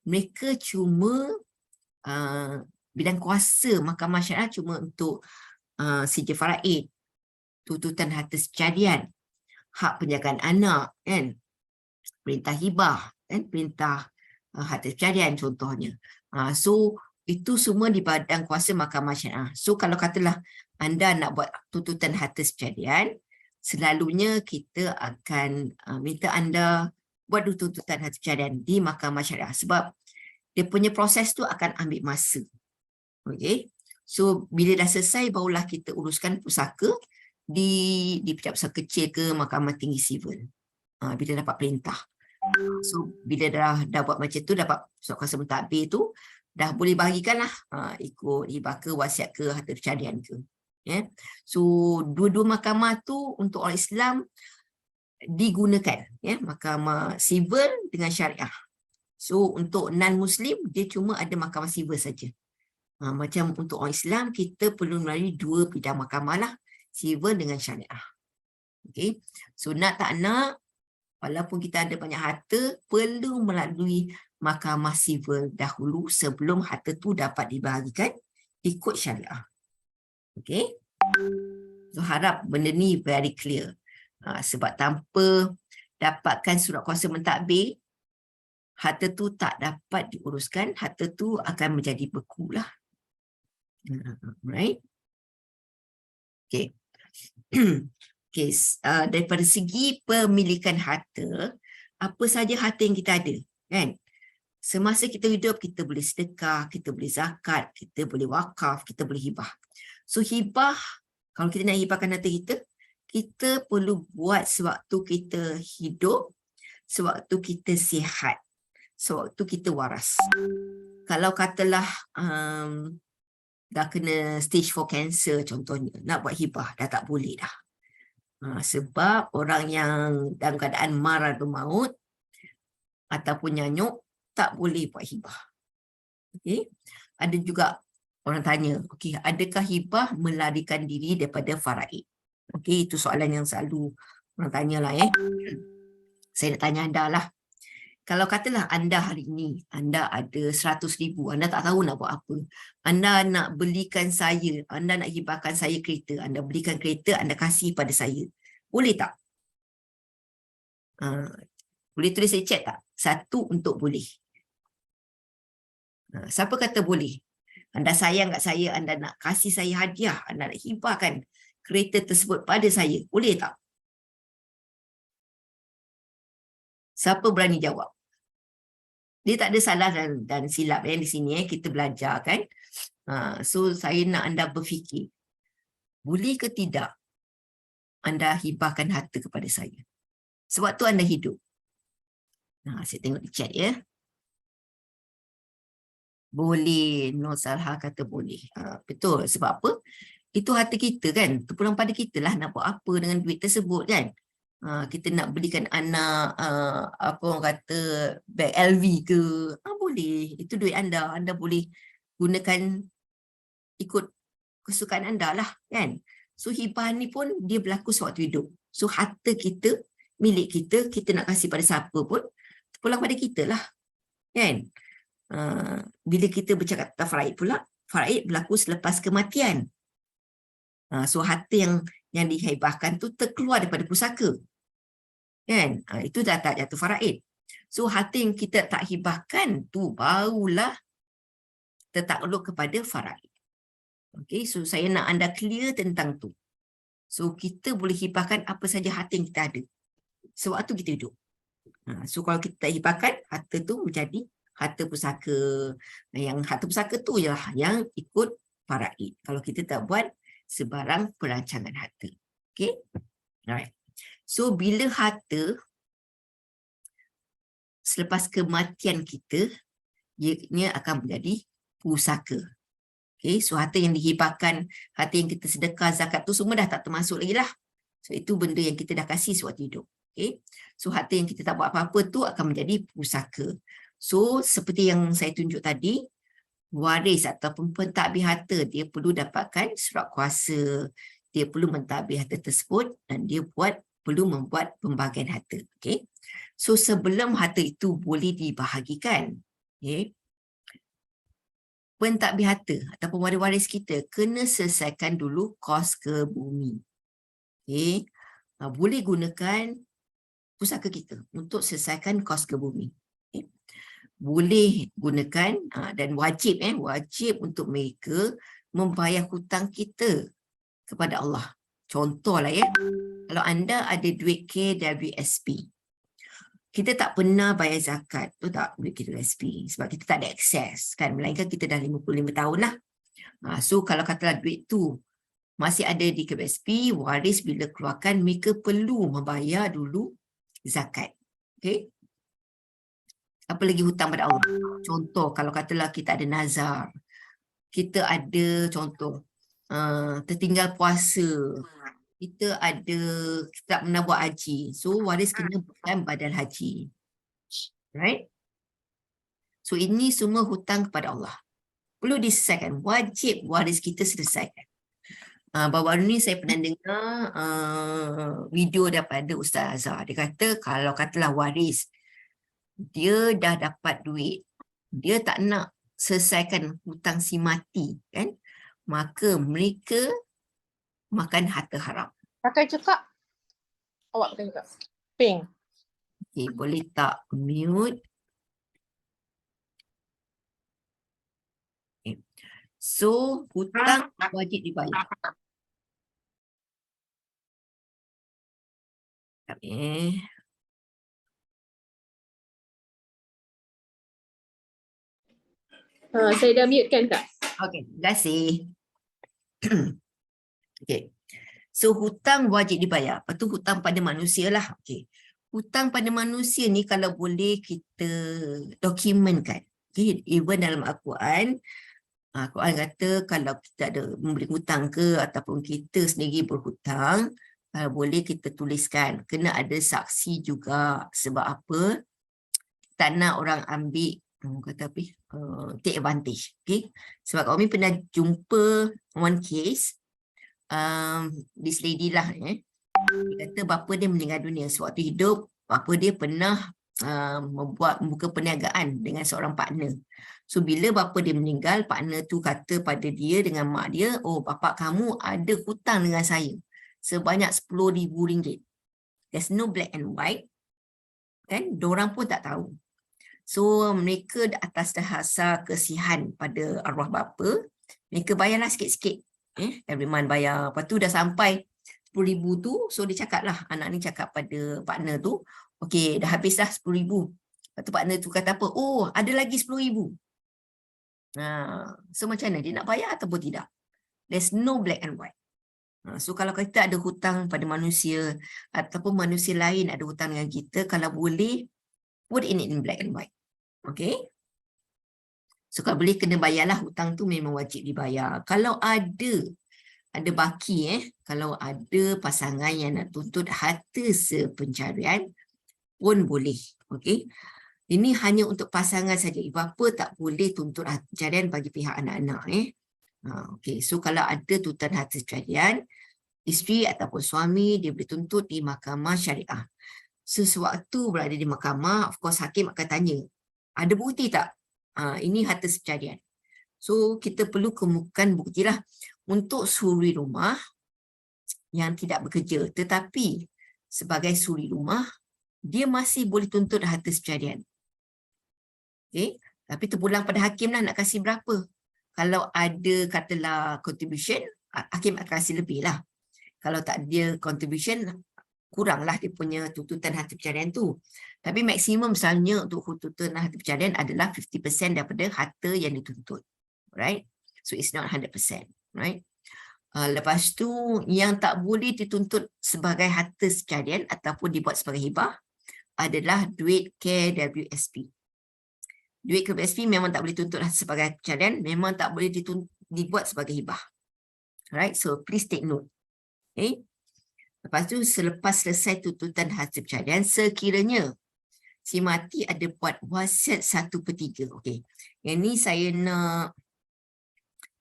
mereka cuma bidang kuasa mahkamah syariah cuma untuk sijil faraid, tuntutan harta sekalian, hak penjagaan anak kan, perintah hibah kan, perintah harta sekalian contohnya. So itu semua di badan kuasa mahkamah syariah. So kalau katalah anda nak buat tuntutan harta sekalian, selalunya kita akan minta anda buat tuntutan harta sekalian di mahkamah syariah sebab dia punya proses tu akan ambil masa. Okey. So bila dah selesai barulah kita uruskan pusaka di pijak pusaka kecil ke Mahkamah Tinggi Sivil. Bila dapat perintah. So bila dah buat macam tu, dapat surat kuasa mentadbir tu, dah boleh bahagikanlah ikut hibah ke, wasiat ke, harta sekalian ke. Yeah. So dua-dua mahkamah tu untuk orang Islam digunakan, ya, mahkamah sivil dengan syariah. So untuk non-Muslim dia cuma ada mahkamah sivil saja. Macam untuk orang Islam kita perlu melalui 2 bidang mahkamah lah, sivil dengan syariah. Okay. So nak tak nak, walaupun kita ada banyak harta, perlu melalui mahkamah sivil dahulu sebelum harta tu dapat dibahagikan ikut syariah. Okay. So harap benda ni very clear. Sebab tanpa dapatkan surat kuasa mentadbir, harta tu tak dapat diuruskan, harta tu akan menjadi beku lah. Right? Okay. Okay. Daripada segi pemilikan harta, apa saja harta yang kita ada, kan? Semasa kita hidup, kita boleh sedekah, kita boleh zakat, kita boleh wakaf, kita boleh hibah. So hibah, kalau kita nak hibahkan harta kita, kita perlu buat sewaktu kita hidup, sewaktu kita sihat, sewaktu kita waras. Kalau katalah dah kena stage 4 cancer contohnya, nak buat hibah dah tak boleh dah. Sebab orang yang dalam keadaan maradul maut ataupun nyanyuk tak boleh buat hibah. Okay. Ada juga orang tanya, okay, adakah hibah melarikan diri daripada faraid? Okay, itu soalan yang selalu orang tanyalah. Saya nak tanya anda lah. Kalau katalah anda hari ini, anda ada 100,000, anda tak tahu nak buat apa. Anda nak belikan saya, anda nak hibahkan saya kereta, anda belikan kereta, anda kasih pada saya. Boleh tak? Boleh tulis saya chat tak? 1 untuk boleh. Siapa kata boleh? Anda sayang kat saya, anda nak kasih saya hadiah, anda nak hibahkan kereta tersebut pada saya. Boleh tak? Siapa berani jawab? Dia tak ada salah dan silap di sini. Kita belajar kan. So saya nak anda berfikir. Boleh ke tidak anda hibahkan harta kepada saya? Sewaktu anda hidup. Saya tengok di chat ya. Boleh, Nur Salha kata boleh. Betul, sebab apa? Itu harta kita kan, terpulang pada kita lah nak buat apa dengan duit tersebut kan. Kita nak belikan anak, apa orang kata, beg LV ke, boleh. Itu duit anda, anda boleh gunakan ikut kesukaan anda lah kan. So hibah ni pun dia berlaku sewaktu hidup. So harta kita, milik kita, kita nak kasih pada siapa pun, terpulang pada kita lah kan. Bila kita bercakap tentang faraid pula, faraid berlaku selepas kematian. So harta yang dihibahkan tu terkeluar daripada pusaka. Kan? Itu dah tak jatuh faraid. So harta yang kita tak hibahkan tu barulah tertakluk kepada faraid. Okay, so saya nak anda clear tentang tu. So kita boleh hibahkan apa saja harta yang kita ada sewaktu kita hidup. So kalau kita tak hibahkan, harta tu menjadi harta pusaka. Yang harta pusaka tu je lah yang ikut faraid. Kalau kita tak buat sebarang perancangan harta. Okay? Alright. So bila harta selepas kematian kita, ianya akan menjadi pusaka. Okay? So harta yang dihibahkan, harta yang kita sedekah, zakat tu semua dah tak termasuk lagi lah. So itu benda yang kita dah kasih sewaktu hidup. Okay? So harta yang kita tak buat apa-apa tu akan menjadi pusaka. So, seperti yang saya tunjuk tadi, waris ataupun pentadbir harta, dia perlu dapatkan surat kuasa, dia perlu mentadbir harta tersebut dan dia perlu membuat pembahagian harta. Okay? So, sebelum harta itu boleh dibahagikan, okay, pentadbir harta ataupun waris-waris kita kena selesaikan dulu kos ke bumi. Okay? Boleh gunakan pusaka kita untuk selesaikan kos ke bumi. Boleh gunakan dan wajib untuk mereka membayar hutang kita kepada Allah. Contohlah ya, kalau anda ada duit KWSP, kita tak pernah bayar zakat, tu tak duit KWSP sebab kita tak ada akses kan, melainkan kita dah 55 tahun lah. So kalau katalah duit tu masih ada di KWSP, waris bila keluarkan mereka perlu membayar dulu zakat. Okay? Apa lagi hutang pada Allah. Contoh, kalau katalah kita ada nazar, kita ada contoh, tertinggal puasa, kita tak pernah buat haji. So, waris kena bukan badal haji. Right? So, ini semua hutang kepada Allah. Perlu diselesaikan. Wajib waris kita selesaikan. Baru-baru ni saya pernah dengar video daripada Ustaz Azhar. Dia kata, kalau katalah waris, dia dah dapat duit, dia tak nak selesaikan hutang si mati kan, maka mereka makan harta haram. Pakai cekak. Awak pakai cekak. Pink. Okay, boleh tak mute So, hutang wajib dibayar. Saya dah mute kan Kak? Okey, terima kasih. Okey. So, hutang wajib dibayar. Lepas tu hutang pada manusia lah. Okey. Hutang pada manusia ni kalau boleh kita dokumentkan. Okay. Even dalam Al-Quran, Al-Quran kata kalau kita ada memberi hutang ke ataupun kita sendiri berhutang, kalau boleh kita tuliskan. Kena ada saksi juga. Sebab apa? Tak nak orang ambil kata apa? Take advantage. Okay? Sebab kami pernah jumpa one case, this lady lah, dia kata bapa dia meninggal dunia. Sewaktu hidup, bapa dia pernah membuka perniagaan dengan seorang partner. So bila bapa dia meninggal, partner tu kata pada dia dengan mak dia, oh bapa kamu ada hutang dengan saya sebanyak RM10,000. There's no black and white. Kan? Diorang pun tak tahu. So mereka atas dasar kesihan pada arwah bapa, mereka bayarlah sikit-sikit. Every month bayar. Lepas tu dah sampai RM10,000 tu, so dia cakap lah, anak ni cakap pada partner tu, okey dah habis dah RM10,000. Lepas tu partner tu kata apa? Oh ada lagi RM10,000. So macam mana? Dia nak bayar ataupun tidak? There's no black and white. So kalau kita ada hutang pada manusia ataupun manusia lain ada hutang dengan kita, kalau boleh put in black and white. Okay. So kalau boleh kena bayarlah, hutang tu memang wajib dibayar. Kalau ada baki, kalau ada pasangan yang nak tuntut harta sepencarian pun boleh. Okay. Ini hanya untuk pasangan saja. Bapa tak boleh tuntut harta pencarian bagi pihak anak-anak. Okay. So kalau ada tuntutan harta pencarian, isteri ataupun suami dia boleh tuntut di mahkamah syariah. Sewaktu berada di mahkamah, of course hakim akan tanya, ada bukti tak? Ini harta pencarian. So kita perlu kemukakan buktilah. Untuk suri rumah yang tidak bekerja, tetapi sebagai suri rumah, dia masih boleh tuntut harta pencarian. Okay? Tapi terpulang pada hakim lah nak kasih berapa. Kalau ada katalah contribution, hakim akan kasih lebih lah. Kalau tak dia contribution, kuranglah dia punya tuntutan harta pencarian tu. Tapi maksimum misalnya untuk tuntutan harta pencarian adalah 50% daripada harta yang dituntut. Right? So it's not 100%. Right? Lepas tu yang tak boleh dituntut sebagai harta pencarian ataupun dibuat sebagai hibah adalah duit KWSP. Duit KWSP memang tak boleh tuntut sebagai pencarian, memang tak boleh dibuat sebagai hibah. Right? So please take note. Okay? Lepas tu selepas selesai tuntutan harta pencarian, sekiranya si mati ada buat wasiat 1/3. Okey. Yang ni saya nak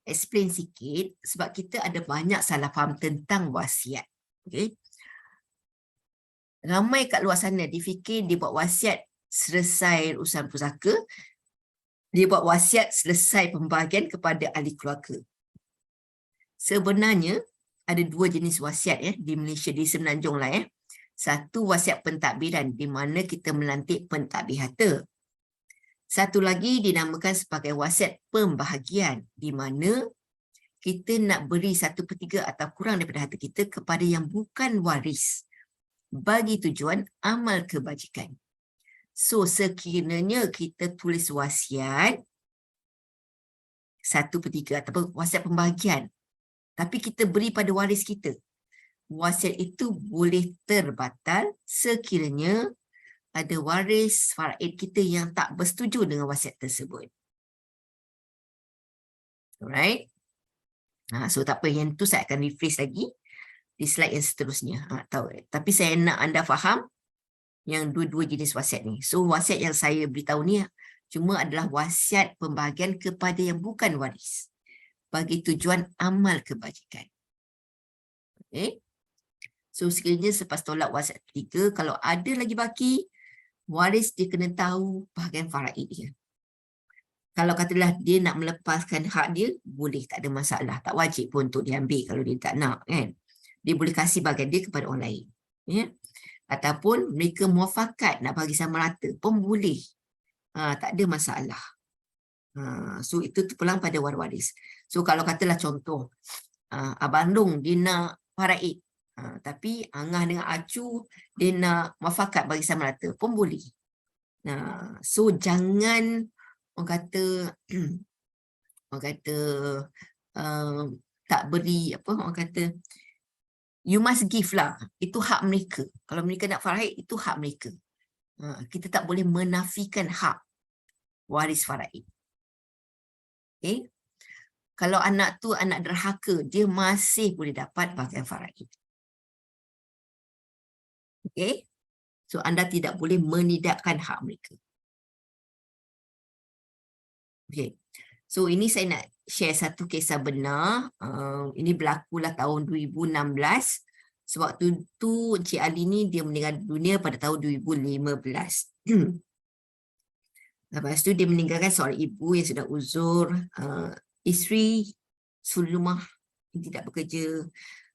explain sikit sebab kita ada banyak salah faham tentang wasiat. Okey. Ramai kat luar sana difikir dia buat wasiat selesai urusan pusaka, dia buat wasiat selesai pembahagian kepada ahli keluarga. Sebenarnya ada dua jenis wasiat di Malaysia, di Semenanjung lah. Satu wasiat pentadbiran di mana kita melantik pentadbir harta. Satu lagi dinamakan sebagai wasiat pembahagian di mana kita nak beri 1/3 atau kurang daripada harta kita kepada yang bukan waris bagi tujuan amal kebajikan. So sekiranya kita tulis wasiat 1/3 ataupun wasiat pembahagian, tapi kita beri pada waris kita, wasiat itu boleh terbatal sekiranya ada waris faraid kita yang tak bersetuju dengan wasiat tersebut. Alright. So tak apa, yang tu saya akan rephrase lagi di slide yang seterusnya. Tapi saya nak anda faham yang dua-dua jenis wasiat ni. So wasiat yang saya beritahu ni cuma adalah wasiat pembahagian kepada yang bukan waris bagi tujuan amal kebajikan. Okay. So sekiranya selepas tolak wasiat 3, kalau ada lagi baki, waris dia kena tahu bahagian faraid dia. Kalau katalah dia nak melepaskan hak dia, boleh, tak ada masalah. Tak wajib pun untuk diambil kalau dia tak nak. Kan? Dia boleh kasih bahagian dia kepada orang lain. Ya? Ataupun mereka muafakat nak bagi sama rata pun boleh. Tak ada masalah. So itu terpulang pada waris. So kalau katalah contoh, Abang Long dia nak faraid, tapi Angah dengan Acu dia nak muafakat bagi sama rata pun boleh. So jangan orang kata tak beri apa orang kata, you must give lah, itu hak mereka. Kalau mereka nak faraid itu hak mereka. Kita tak boleh menafikan hak waris faraid. Okay? Kalau anak tu anak derhaka, dia masih boleh dapat bahagian faraid. Okay? So anda tidak boleh menidakkan hak mereka. Okay. So ini saya nak share satu kisah benar. Ini berlakulah tahun 2016. Sebab tu Encik Ali ni dia meninggal dunia pada tahun 2015. Lepas tu dia meninggalkan seorang ibu yang sudah uzur, isteri suri rumah yang tidak bekerja,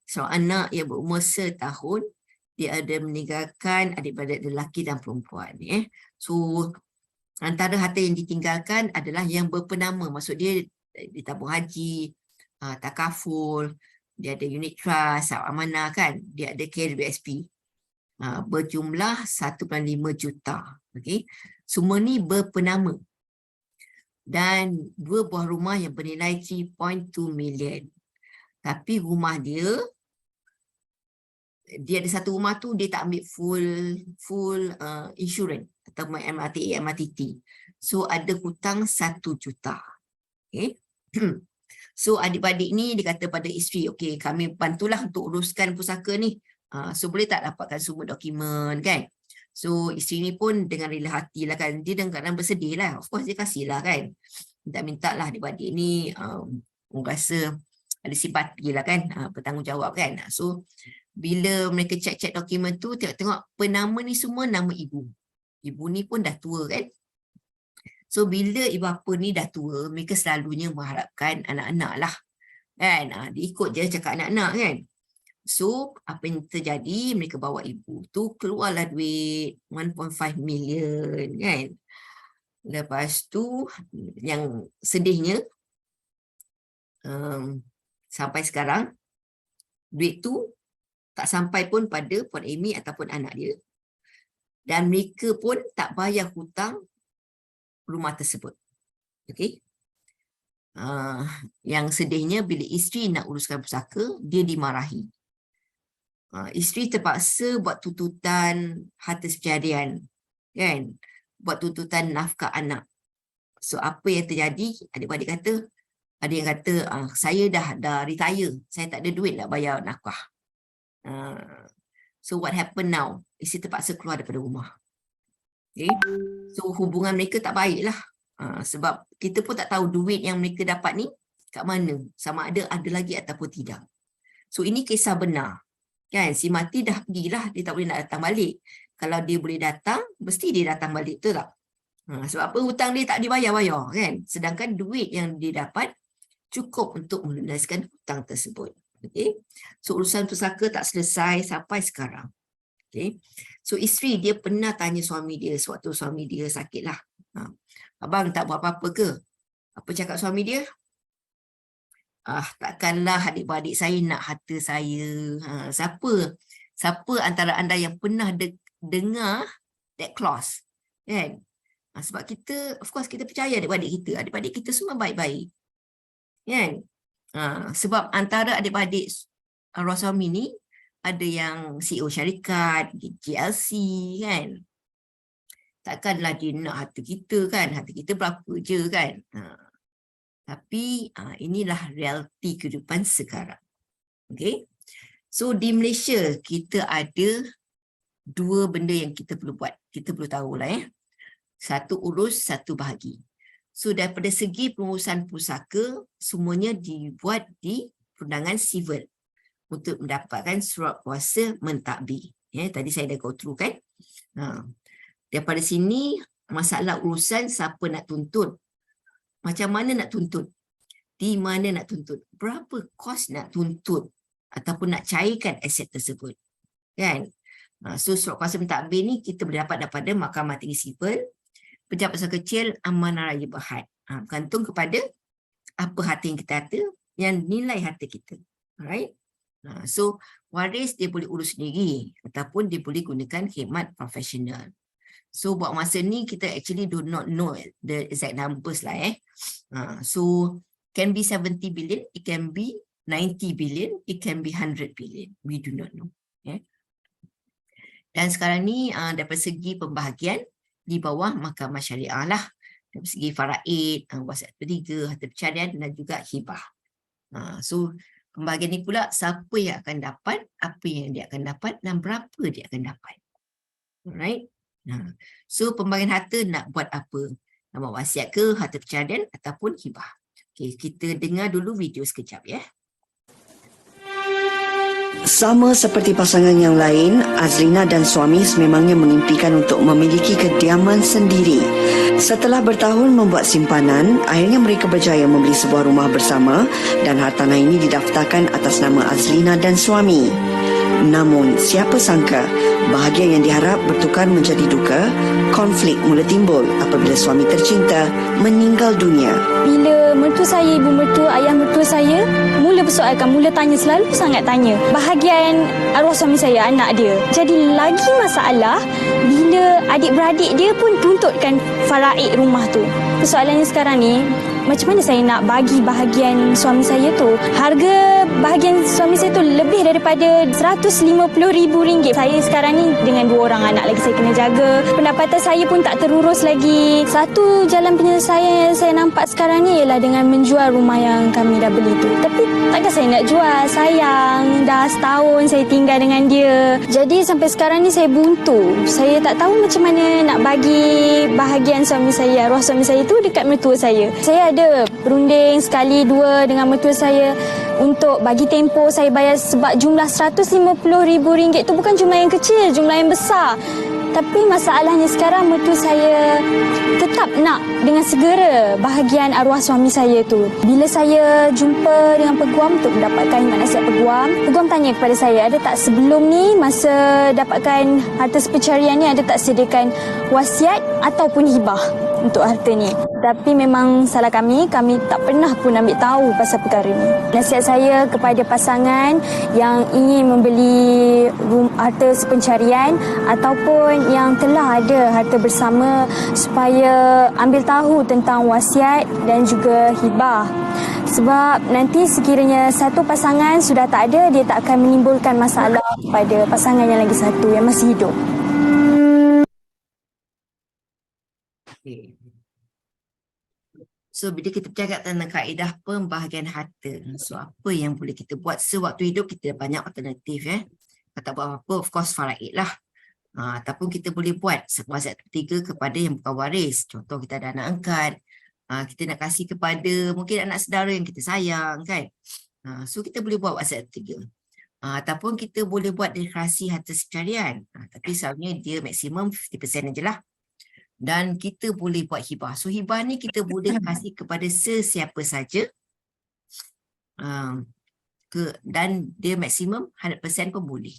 seorang anak yang berumur setahun, dia ada meninggalkan adik-beradik lelaki dan perempuan. So antara harta yang ditinggalkan adalah yang berpenama, maksud dia ditabung haji, takaful, dia ada unit trust, amanah kan, dia ada KRBSP. Berjumlah 1.5 juta. Okay. Semua ni berpenama. Dan 2 buah rumah yang bernilai 3.2 million. Tapi rumah dia ada satu rumah tu dia tak ambil full insurance atau MRTA, MRTT. So ada hutang 1 juta. Okay. So adik-adik ni dia kata pada isteri, okay, kami bantulah untuk uruskan pusaka ni. So boleh tak dapatkan semua dokumen kan. So isteri ni pun dengan rela hati lah kan. Dia dengan kadang bersedih lah. Of course dia kasih lah kan. Minta lah adik-adik ni rasa ada simpati lah kan. Bertanggungjawab kan. So bila mereka cek-cek dokumen tu, tengok penama ni semua nama ibu. Ibu ni pun dah tua kan. So bila ibu bapa ni dah tua, mereka selalunya mengharapkan anak-anak lah. Kan? Dia ikut je cakap anak-anak kan. So, apa yang terjadi, mereka bawa ibu tu, keluarlah duit 1.5 million kan. Lepas tu, yang sedihnya, sampai sekarang, duit tu tak sampai pun pada Puan Amy ataupun anak dia. Dan mereka pun tak bayar hutang rumah tersebut. Okay. Yang sedihnya, bila isteri nak uruskan pusaka, dia dimarahi. Isteri terpaksa buat tuntutan harta sekalian, kan? Buat tuntutan nafkah anak. So apa yang terjadi? Adik-adik kata, ada yang kata, saya dah retire, saya tak ada duit nak bayar nafkah. So what happen now? Isteri terpaksa keluar daripada rumah. Okay? So hubungan mereka tak baik lah. Sebab kita pun tak tahu duit yang mereka dapat ni kat mana. Sama ada lagi ataupun tidak. So ini kisah benar. Kan, si mati dah pergilah, dia tak boleh nak datang balik. Kalau dia boleh datang, mesti dia datang balik, betul tak? Sebab apa? Hutang dia tak dibayar-bayar kan. Sedangkan duit yang dia dapat cukup untuk melunaskan hutang tersebut. Okay? So urusan pusaka tak selesai sampai sekarang. Okay? So isteri dia pernah tanya suami dia sewaktu suami dia sakit lah. Abang tak buat apa-apa ke? Apa cakap suami dia? Takkanlah adik-beradik saya nak harta saya. Siapa antara anda yang pernah dengar that clause? Kan? Sebab kita, of course kita percaya adik-beradik kita. Adik-beradik kita semua baik-baik. Kan? Sebab antara adik-beradik arwah suami ni, ada yang CEO syarikat, GLC kan. Takkanlah dia nak harta kita kan. Harta kita berapa je kan. Tapi inilah realiti kehidupan sekarang. Okay. So di Malaysia kita ada 2 benda yang kita perlu buat. Kita perlu tahu lah ya. Satu urus, satu bahagi. So daripada segi pengurusan pusaka, semuanya dibuat di perundangan sivil untuk mendapatkan surat kuasa mentadbir. Ya, tadi saya dah go through kan. Daripada sini masalah urusan siapa nak tuntut. Macam mana nak tuntut? Di mana nak tuntut? Berapa kos nak tuntut ataupun nak cairkan aset tersebut? Kan? So surat kuasa mentadbir ni kita boleh dapat daripada Mahkamah Tinggi Sivil, Pejabat Besar Kecil, Amanah Raya Berhad. Bergantung kepada apa harta yang kita ada, yang nilai harta kita. Alright. So waris dia boleh urus sendiri ataupun dia boleh gunakan khidmat profesional. So buat masa ni kita actually do not know the exact numbers lah So can be 70 billion, it can be 90 billion, it can be 100 billion. We do not know. Dan sekarang ni daripada segi pembahagian di bawah Mahkamah Syariah lah. Dari segi faraid, wasiat ketiga, harta perceraian dan juga hibah. So pembahagian ni pula siapa yang akan dapat, apa yang dia akan dapat dan berapa dia akan dapat. Alright. So pembahagian harta nak buat apa? Nak buat wasiat ke, harta perceraian ataupun hibah. Okay, kita dengar dulu video sekejap ya. Sama seperti pasangan yang lain, Azlina dan suami sememangnya mengimpikan untuk memiliki kediaman sendiri. Setelah bertahun membuat simpanan, akhirnya mereka berjaya membeli sebuah rumah bersama dan hartanah ini didaftarkan atas nama Azlina dan suami. Namun, siapa sangka bahagia yang diharap bertukar menjadi duka, konflik mula timbul apabila suami tercinta meninggal dunia. Bila mertua saya, ibu mertua, ayah mertua saya mula persoalkan, mula tanya, selalu sangat tanya bahagian arwah suami saya, anak dia. Jadi lagi masalah bila adik-beradik dia pun tuntutkan faraid rumah tu. Persoalannya sekarang ni, macam mana saya nak bagi bahagian suami saya tu? Harga bahagian suami saya tu lebih daripada RM150,000. Saya sekarang ni dengan 2 orang anak lagi saya kena jaga. Pendapatan saya pun tak terurus lagi. Satu jalan penyelesaian yang saya nampak sekarang ni ialah dengan menjual rumah yang kami dah beli tu. Tapi takkan saya nak jual. Sayang, dah setahun saya tinggal dengan dia. Jadi sampai sekarang ni saya buntu. Saya tak tahu macam mana nak bagi bahagian suami saya, arwah suami saya tu dekat mertua saya. Saya ada berunding sekali dua dengan mertua saya untuk bagi tempoh saya bayar, sebab jumlah RM150,000 tu bukan jumlah yang kecil, jumlah yang besar. Tapi masalahnya sekarang mertua saya tetap nak dengan segera bahagian arwah suami saya tu. Bila saya jumpa dengan peguam untuk mendapatkan khidmat nasihat peguam, peguam tanya kepada saya, ada tak sebelum ni masa dapatkan harta pencarian ni, ada tak sediakan wasiat ataupun hibah untuk harta ni. Tapi memang salah kami tak pernah pun ambil tahu pasal perkara ni. Nasihat saya kepada pasangan yang ingin membeli harta pencarian ataupun yang telah ada harta bersama, supaya ambil tahu tentang wasiat dan juga hibah. Sebab nanti sekiranya satu pasangan sudah tak ada, dia tak akan menimbulkan masalah pada pasangan yang lagi satu yang masih hidup. Okay. So bila kita bercakap tentang kaedah pembahagian harta, so apa yang boleh kita buat sewaktu hidup, kita banyak alternatif tak buat apa-apa, of course faraid lah. Ataupun kita boleh buat wasiat ketiga kepada yang bukan waris. Contoh kita ada anak angkat, kita nak kasih kepada mungkin anak saudara yang kita sayang kan. So kita boleh buat wasiat ketiga. Ataupun kita boleh buat deklarasi harta sekalian. Tapi selalunya dia maksimum 50% aja lah. Dan kita boleh buat hibah. So hibah ni kita boleh kasih kepada sesiapa saja. Dan dia maksimum 100% pun boleh.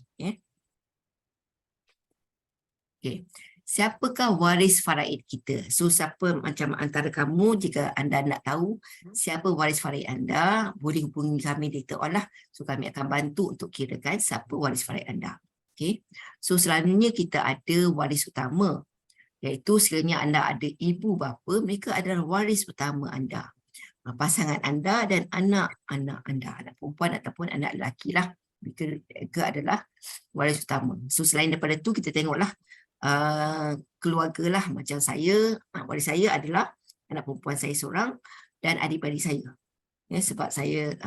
Okay. Siapakah waris faraid kita? So siapa macam antara kamu, jika anda nak tahu siapa waris faraid anda, boleh hubungi kami later on lah. So kami akan bantu untuk kirakan siapa waris faraid anda. Okay. So selalunya kita ada waris utama. Iaitu sekiranya anda ada ibu bapa, mereka adalah waris utama anda. Pasangan anda dan anak-anak anda, anak perempuan ataupun anak lelaki lah. Mereka adalah waris utama. So selain daripada itu kita tengoklah keluarga lah. Macam saya, waris saya adalah anak perempuan saya seorang dan adik-adik saya. Sebab saya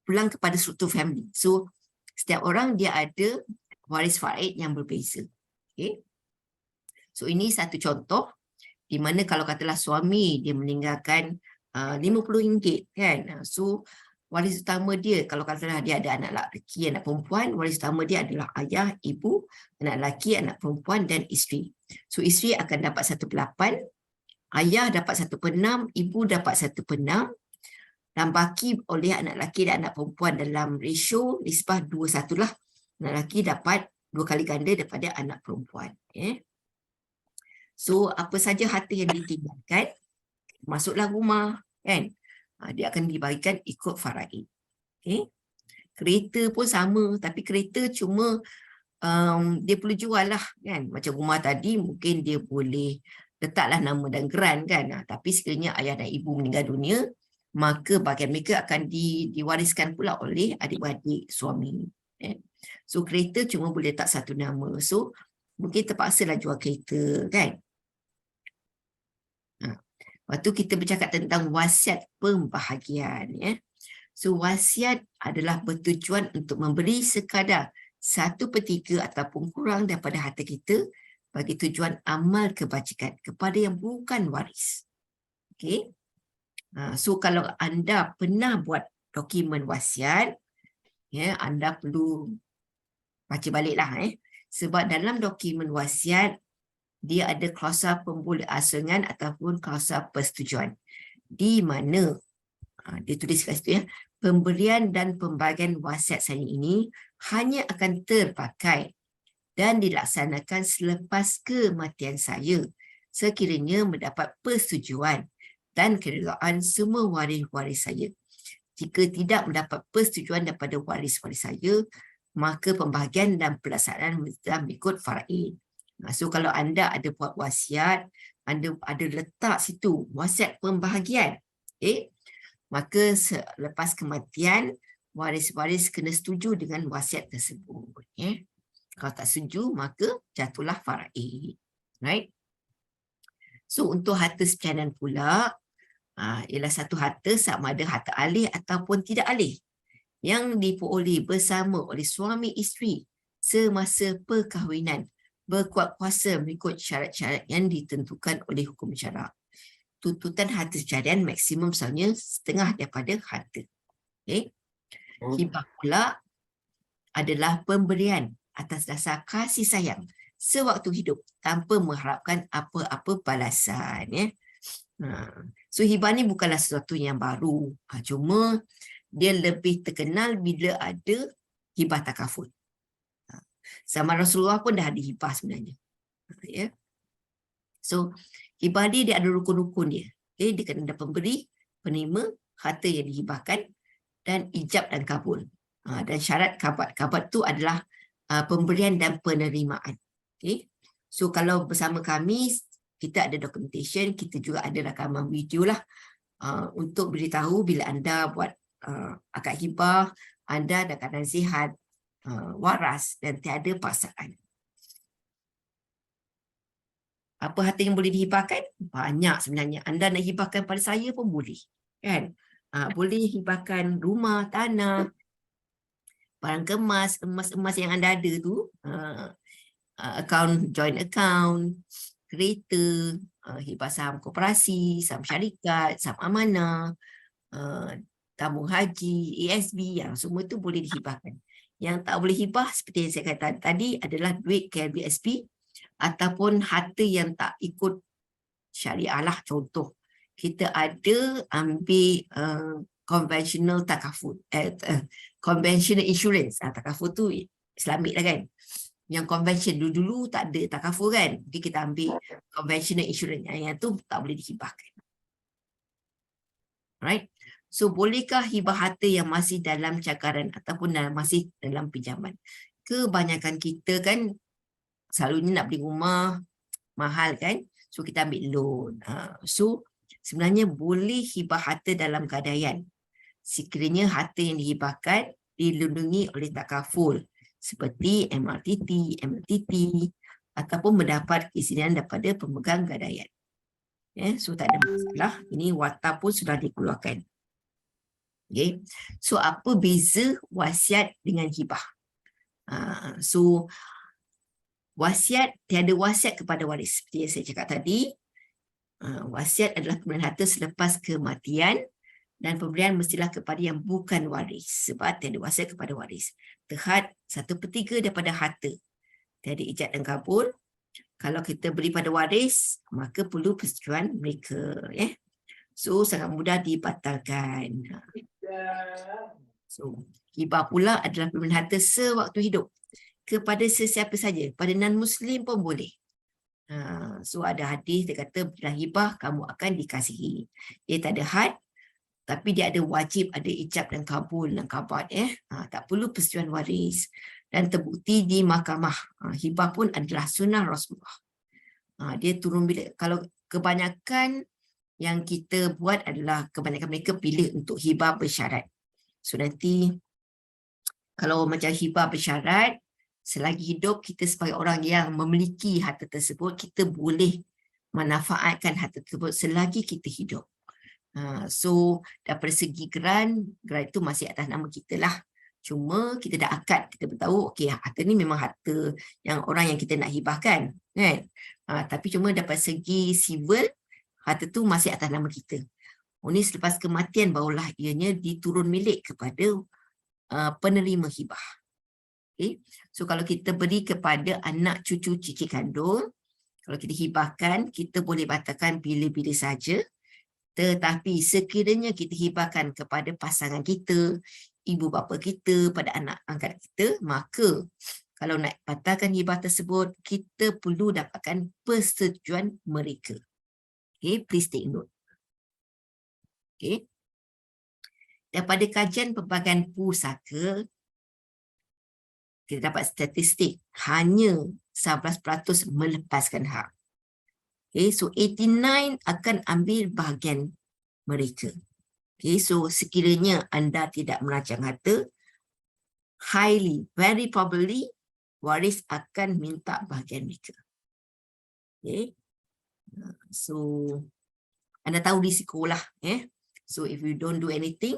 pulang kepada struktur family. So setiap orang dia ada waris faraid yang berbeza. Okay. So ini satu contoh di mana kalau katalah suami dia meninggalkan RM50 kan. So waris utama dia, kalau katalah dia ada anak lelaki, anak perempuan, waris utama dia adalah ayah, ibu, anak lelaki, anak perempuan dan isteri. So isteri akan dapat 1/8, ayah dapat 1/6, ibu dapat 1/6 dan baki oleh anak lelaki dan anak perempuan dalam ratio nisbah 2:1 lah. Anak lelaki dapat 2 kali ganda daripada anak perempuan. So apa saja harta yang ditinggalkan, masuklah rumah, kan? Dia akan dibagikan ikut faraid. Okay? Kereta pun sama, tapi kereta cuma dia perlu jual lah, kan? Macam rumah tadi mungkin dia boleh letaklah nama dan geran, kan? Tapi sekiranya ayah dan ibu meninggal dunia, maka bahagian mereka akan diwariskan pula oleh adik-beradik suami. So kereta cuma boleh letak satu nama. So mungkin terpaksalah jual kereta, kan? Lepas tu kita bercakap tentang wasiat pembahagian. So wasiat adalah bertujuan untuk memberi sekadar 1/3 ataupun kurang daripada harta kita bagi tujuan amal kebajikan kepada yang bukan waris. Okay? So kalau anda pernah buat dokumen wasiat, anda perlu baca baliklah. Sebab dalam dokumen wasiat, dia ada klausa pemboleh-asangan ataupun klausa persetujuan. Di mana, dia tulis kat situ pemberian dan pembagian wasiat saya ini hanya akan terpakai dan dilaksanakan selepas kematian saya sekiranya mendapat persetujuan dan keredaan semua waris-waris saya. Jika tidak mendapat persetujuan daripada waris-waris saya, maka pembahagian dan pelaksanaan mengikut faraid. So kalau anda ada buat wasiat, anda ada letak situ wasiat pembahagian, maka selepas kematian, waris-waris kena setuju dengan wasiat tersebut. Kalau tak setuju, maka jatuhlah faraid. Right? So untuk harta sepihanan pula, ialah satu harta sama ada harta alih ataupun tidak alih yang diperoleh bersama oleh suami isteri semasa perkahwinan berkuat kuasa mengikut syarat-syarat yang ditentukan oleh hukum syarak. Tuntutan harta sepihanan maksimum misalnya setengah daripada harta. Hibah pula adalah pemberian atas dasar kasih sayang sewaktu hidup tanpa mengharapkan apa-apa balasan. So hibah ni bukanlah sesuatu yang baru. Cuma dia lebih terkenal bila ada hibah takaful. Zaman Rasulullah pun dah ada hibah sebenarnya. So hibah dia ada rukun-rukun dia. Dia kena ada pemberi, penerima, harta yang dihibahkan dan ijab dan kabul. Dan syarat kabat. Kabat tu adalah pemberian dan penerimaan. So kalau bersama kami, kita ada documentation, kita juga ada rakaman video lah untuk beritahu bila anda buat akad hibah, anda ada keadaan sihat, waras dan tiada paksaan. Apa harta yang boleh dihibahkan? Banyak sebenarnya. Anda nak hibahkan pada saya pun boleh. Kan? Boleh hibahkan rumah, tanah, barang kemas, emas-emas yang anda ada tu, joint account, kereta, hibah saham koperasi, saham syarikat, saham amanah, tabung haji, ASB, yang semua tu boleh dihibahkan. Yang tak boleh hibah seperti yang saya kata tadi adalah duit KLBSP ataupun harta yang tak ikut syariah lah. Contoh, kita ada ambil conventional takaful, conventional insurance. Takaful tu Islamik lah kan. Yang convention dulu-dulu tak ada takaful kan. Jadi kita ambil conventional insurance. Yang tu tak boleh dihibahkan. Right? So bolehkah hibah harta yang masih dalam cakaran ataupun masih dalam pinjaman? Kebanyakan kita kan selalunya nak beli rumah mahal kan. So kita ambil loan. So sebenarnya boleh hibah harta dalam gadaian. Sekiranya harta yang dihibahkan dilindungi oleh takaful seperti MRTT, MLTT ataupun mendapat keizzinan daripada pemegang gadaian. So tak ada masalah. Ini watak pun sudah dikeluarkan. Okay. So apa beza wasiat dengan hibah? So wasiat, tiada wasiat kepada waris. Seperti yang saya cakap tadi, wasiat adalah pemberian harta selepas kematian dan pemberian mestilah kepada yang bukan waris. Sebab tiada wasiat kepada waris. Terhad 1/3 daripada harta. Tiada ijab dan kabul. Kalau kita beri pada waris, maka perlu persetujuan mereka. So sangat mudah dibatalkan. So hibah pula adalah pemberian harta sewaktu hidup kepada sesiapa saja. Pada non-Muslim pun boleh. So ada hadis dia kata bila hibah kamu akan dikasihi. Dia tak ada had, tapi dia ada wajib, ada ijab dan kabul dan kabat. Tak perlu persetujuan waris. Dan terbukti di mahkamah. Hibah pun adalah sunnah Rasulullah. Dia turun bilik. Kalau kebanyakan yang kita buat adalah kebanyakan mereka pilih untuk hibah bersyarat. So nanti kalau macam hibah bersyarat, selagi hidup kita sebagai orang yang memiliki harta tersebut, kita boleh manfaatkan harta tersebut selagi kita hidup. So daripada segi geran itu masih atas nama kita lah. Cuma kita dah akad, kita beritahu okey, harta ni memang harta yang orang yang kita nak hibahkan, kan? Tapi cuma daripada segi civil, harta tu masih atas nama kita. Ini selepas kematian barulah ianya diturun milik kepada penerima hibah. Okay. So kalau kita beri kepada anak cucu cicit kandung, kalau kita hibahkan, kita boleh batalkan bila-bila saja. Tetapi sekiranya kita hibahkan kepada pasangan kita, ibu bapa kita, pada anak angkat kita, maka kalau nak batalkan hibah tersebut, kita perlu dapatkan persetujuan mereka. Okay, please take note. Okay. Daripada kajian pelbagai pusaka, kita dapat statistik hanya 11% melepaskan hak. Okay, so 89 akan ambil bahagian mereka. Okay, so sekiranya anda tidak merancang harta, very probably, waris akan minta bahagian mereka. Okay, so anda tahu risiko lah. So if you don't do anything,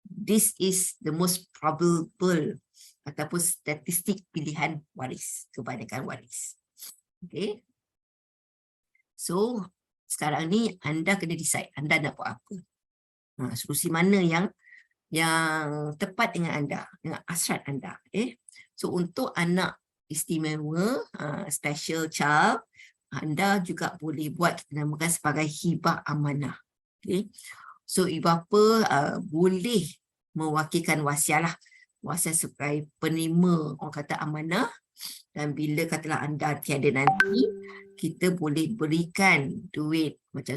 this is the most probable ataupun statistik pilihan waris, kebanyakan waris. Okay. So, sekarang ni anda kena decide, anda nak buat apa. Solusi mana yang tepat dengan anda, dengan hasrat anda. So, untuk anak istimewa, special child, anda juga boleh buat, kita namakan sebagai hibah amanah. Okay. So, ibu bapa boleh mewakilkan wasiat lah. Wasiat sebagai penerima, orang kata amanah. Dan bila katalah anda tiada nanti, kita boleh berikan duit macam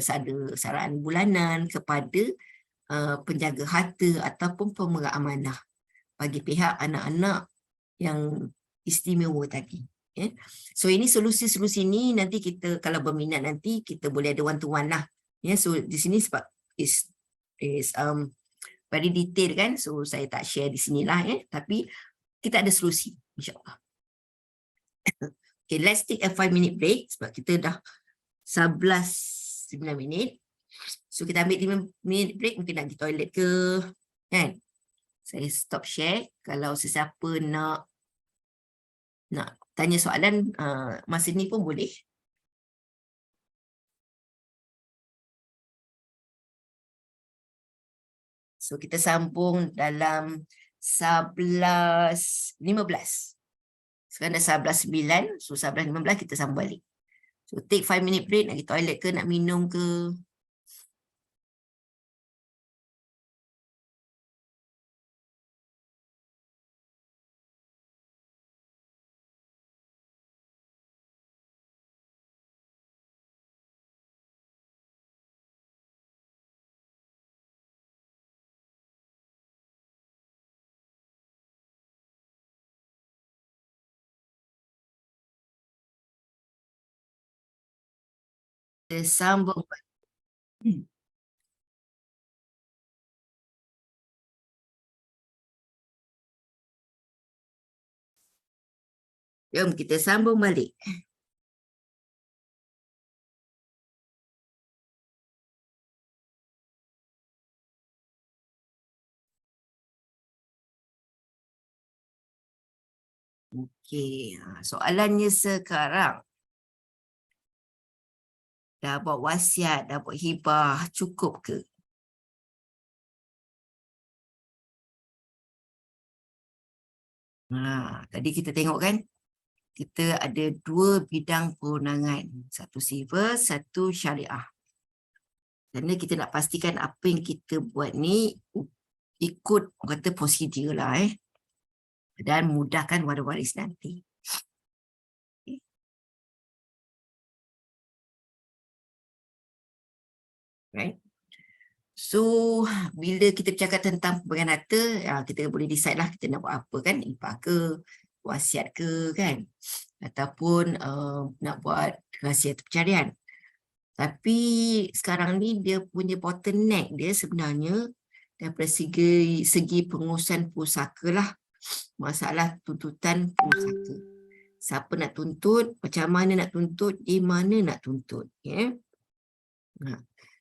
saraan bulanan kepada penjaga harta ataupun pemegang amanah bagi pihak anak-anak yang istimewa tadi. So ini solusi-solusi ni nanti kita kalau berminat nanti kita boleh ada one to one lah. So di sini sebab is very detail kan, so saya tak share di sinilah. Tapi kita ada solusi insyaAllah. Okay, let's take a 5-minute break sebab kita dah 9 minit. So kita ambil 5 minit break, mungkin nak pergi toilet ke, kan? Saya stop share. Kalau sesiapa nak tanya soalan masa ni pun boleh. So kita sambung dalam 11.15. Sekarang dah 11.09, so 11.15 kita sambung balik. So take 5-minute break, nak pergi toilet ke, nak minum ke. Kita sambung. Jom kita sambung balik. Okey, soalannya sekarang. Dah buat wasiat, dah buat hibah, cukup ke? Tadi kita tengok kan, kita ada 2 bidang perundangan. Satu civil, satu syariah. Kerana kita nak pastikan apa yang kita buat ni ikut kata prosedur lah dan mudahkan waris nanti. Right? So, bila kita bercakap tentang pembagian harta, kita boleh decide lah kita nak buat apa kan, infak ke, wasiat ke kan, ataupun nak buat rahsia pencarian. Tapi sekarang ni dia punya bottleneck dia sebenarnya daripada segi pengurusan pusaka lah. Masalah tuntutan pusaka. Siapa nak tuntut, macam mana nak tuntut, di mana nak tuntut. Yeah?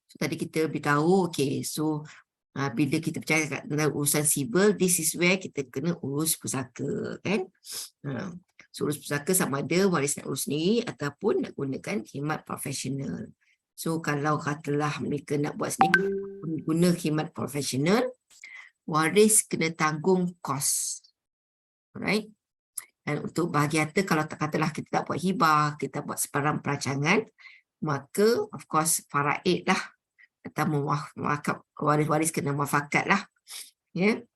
So tadi kita beritahu, okay, so bila kita bercakap tentang urusan sibel, this is where kita kena urus pusaka kan. So urus pusaka sama ada waris nak urus sendiri ataupun nak gunakan khidmat profesional. So kalau katalah mereka nak buat sendiri, guna khidmat profesional, waris kena tanggung kos. Alright. Dan untuk bahagi harta, kalau katalah kita tak buat hibah, kita buat sebarang perancangan, maka of course faraid lah atau waris-waris kena muafakat lah. Yeah.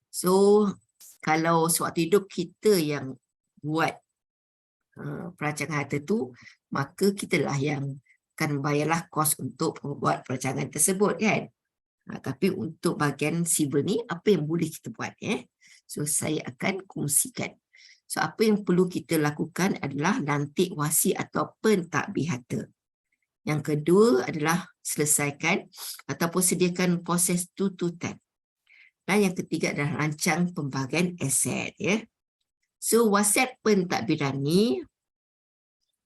So kalau sewaktu hidup kita yang buat perancangan harta tu, maka kitalah yang akan bayarlah kos untuk membuat perancangan tersebut kan. Tapi untuk bahagian sibel ni, apa yang boleh kita buat? So saya akan kongsikan. So apa yang perlu kita lakukan adalah lantik wasi atau pentadbir harta. Yang kedua adalah selesaikan ataupun sediakan proses tuntutan. Dan yang ketiga adalah rancang pembahagian aset. So wasiat pentadbiran ni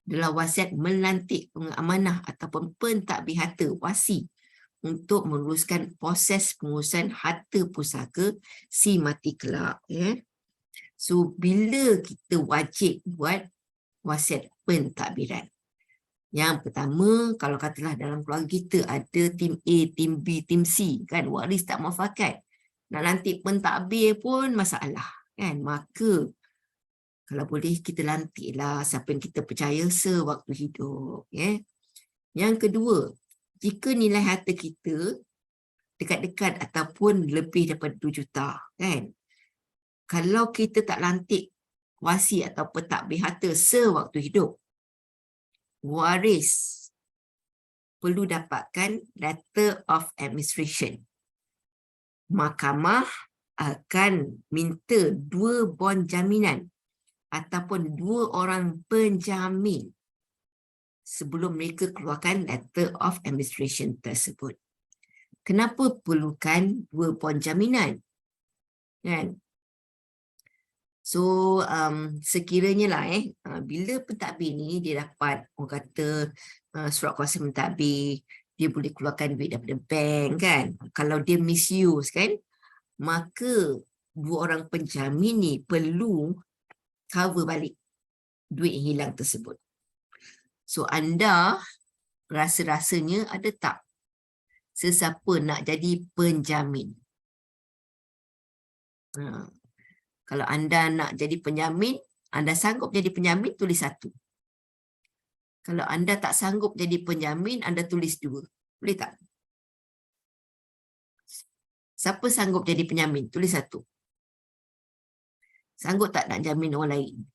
adalah wasiat melantik pengamanah ataupun pentadbir harta wasi untuk meneruskan proses pengurusan harta pusaka si mati kelak. So bila kita wajib buat wasiat pentadbiran? Yang pertama, kalau katalah dalam keluarga kita ada tim A, tim B, tim C, kan, waris tak muafakat, nak lantik pentadbir pun masalah, kan. Maka kalau boleh kita lantiklah siapa yang kita percaya sewaktu hidup. Yang kedua, jika nilai harta kita dekat-dekat ataupun lebih daripada 2 juta, kan, kalau kita tak lantik wasi atau pentadbir harta sewaktu hidup, waris perlu dapatkan letter of administration. Mahkamah akan minta 2 bon jaminan ataupun 2 orang penjamin sebelum mereka keluarkan letter of administration tersebut. Kenapa perlukan 2 bon jaminan? Kan? So sekiranya lah bila pentadbir ni dia dapat orang kata surat kuasa pentadbir, dia boleh keluarkan duit daripada bank kan. Kalau dia misuse kan, maka 2 orang penjamin ni perlu cover balik duit yang hilang tersebut. So anda rasa-rasanya ada tak sesiapa nak jadi penjamin? Kalau anda nak jadi penjamin, anda sanggup jadi penjamin, tulis 1. Kalau anda tak sanggup jadi penjamin, anda tulis 2. Boleh tak? Siapa sanggup jadi penjamin? Tulis 1. Sanggup tak nak jamin orang lain?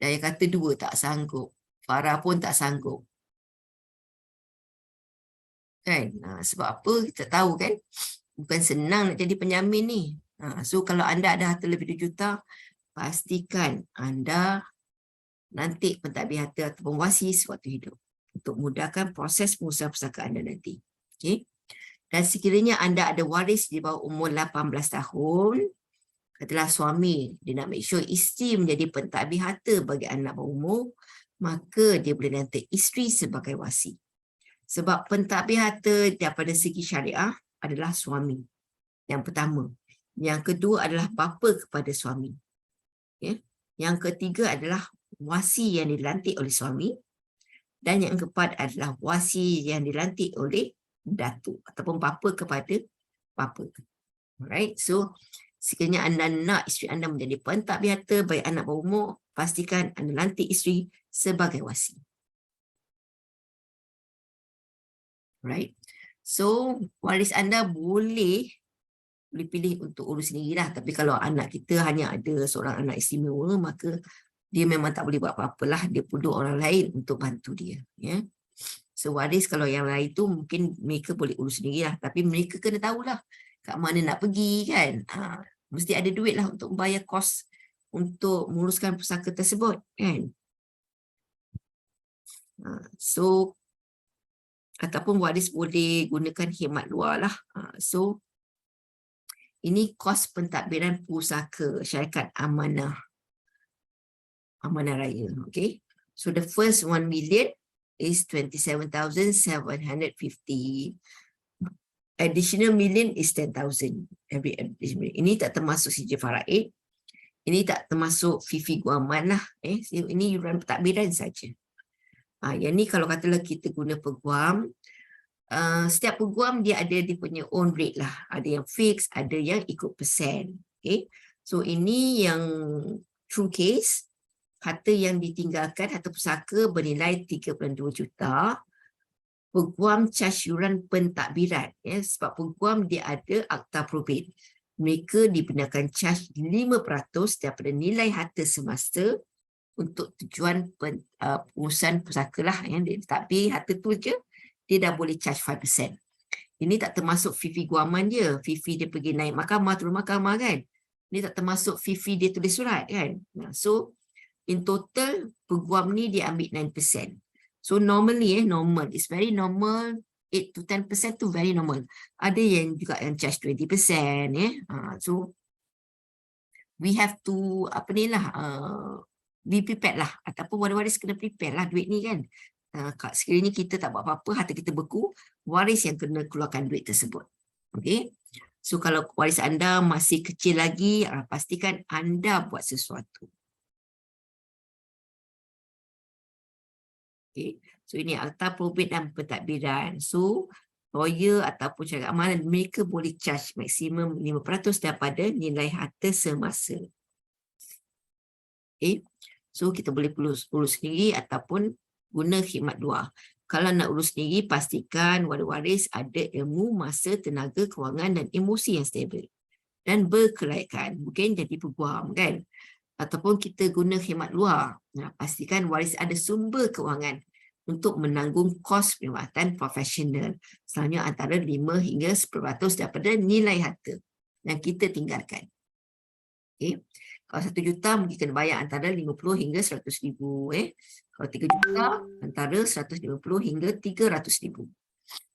Saya kata 2 tak sanggup. Farah pun tak sanggup. Kan? Sebab apa? Kita tahu kan? Bukan senang nak jadi penjamin ni. So kalau anda ada harta lebih 2 juta, pastikan anda lantik pentadbir harta ataupun wasi sewaktu hidup untuk mudahkan proses pengurusan pusaka anda nanti. Okay? Dan sekiranya anda ada waris di bawah umur 18 tahun, katalah suami, dia nak make sure isteri menjadi pentadbir harta bagi anak berumur, maka dia boleh lantik isteri sebagai wasi. Sebab pentadbir harta daripada segi syariah adalah suami. Yang pertama. Yang kedua adalah bapa kepada suami. Yang ketiga adalah wasi yang dilantik oleh suami. Dan yang keempat adalah wasi yang dilantik oleh datuk ataupun bapa kepada bapa. Alright, so sekiranya anda nak isteri anda menjadi pentadbir harta bagi anak berumur, pastikan anda lantik isteri sebagai wasi. Right. So waris anda boleh boleh pilih untuk urus sendirilah. Tapi kalau anak kita hanya ada seorang anak istimewa, maka dia memang tak boleh buat apa-apalah, dia perlu orang lain untuk bantu dia, ya. So waris kalau yang lain tu mungkin mereka boleh urus sendirilah, tapi mereka kena tahulah kat mana nak pergi kan. Mesti ada duit lah untuk bayar kos untuk menguruskan pusaka tersebut kan. So ataupun waris boleh gunakan khidmat luar lah. So ini kos pentadbiran pusaka syarikat amanah raya. Okay. So the first 1 million is 27,750. Additional million is 10,000. Every additional million. Ini tak termasuk CJ Faraid. Ini tak termasuk Fifi Guaman lah. Ini yuran pentadbiran saja. Yang ni kalau katalah kita guna peguam, setiap peguam dia ada dia punya own rate lah. Ada yang fix, ada yang ikut persen. Okay. So ini yang true case. Harta yang ditinggalkan, harta pusaka bernilai 32 juta. Peguam charge yuran pentadbiran. Ya, sebab peguam dia ada akta probate. Mereka dibenarkan charge 5% daripada nilai harta semasa untuk tujuan pengurusan pusaka lah. Yang tapi harta tu je, dia dah boleh charge 5%. Ini tak termasuk Fifi guaman dia. Fifi dia pergi naik mahkamah, turun mahkamah kan. Ini tak termasuk Fifi dia tulis surat kan. So, in total, peguam ni dia ambil 9%. So normally, normal. It's very normal. 8 to 10% tu very normal. Ada yang juga yang charge 20%. So, we have to, be prepared lah. Ataupun waris kena prepare lah duit ni kan. Sekiranya kita tak buat apa-apa, harta kita beku, waris yang kena keluarkan duit tersebut. Okay. So kalau waris anda masih kecil lagi, pastikan anda buat sesuatu. Okay. So ini akta probate dan pentadbiran. So lawyer ataupun syarikat amanah mereka boleh charge maksimum 5% daripada nilai harta semasa. Okay. So kita boleh urus sendiri ataupun guna khidmat luar. Kalau nak urus sendiri, pastikan waris ada ilmu, masa, tenaga, kewangan dan emosi yang stabil dan berkelaikan. Mungkin jadi peguam kan. Ataupun kita guna khidmat luar. Pastikan waris ada sumber kewangan untuk menanggung kos perkhidmatan profesional. Selanjutnya antara 5 hingga 10% daripada nilai harta yang kita tinggalkan. Okay. Kalau 1 juta mungkin kena bayar antara 50 hingga 100 ribu. Kalau 3 juta antara 150 hingga 300 ribu.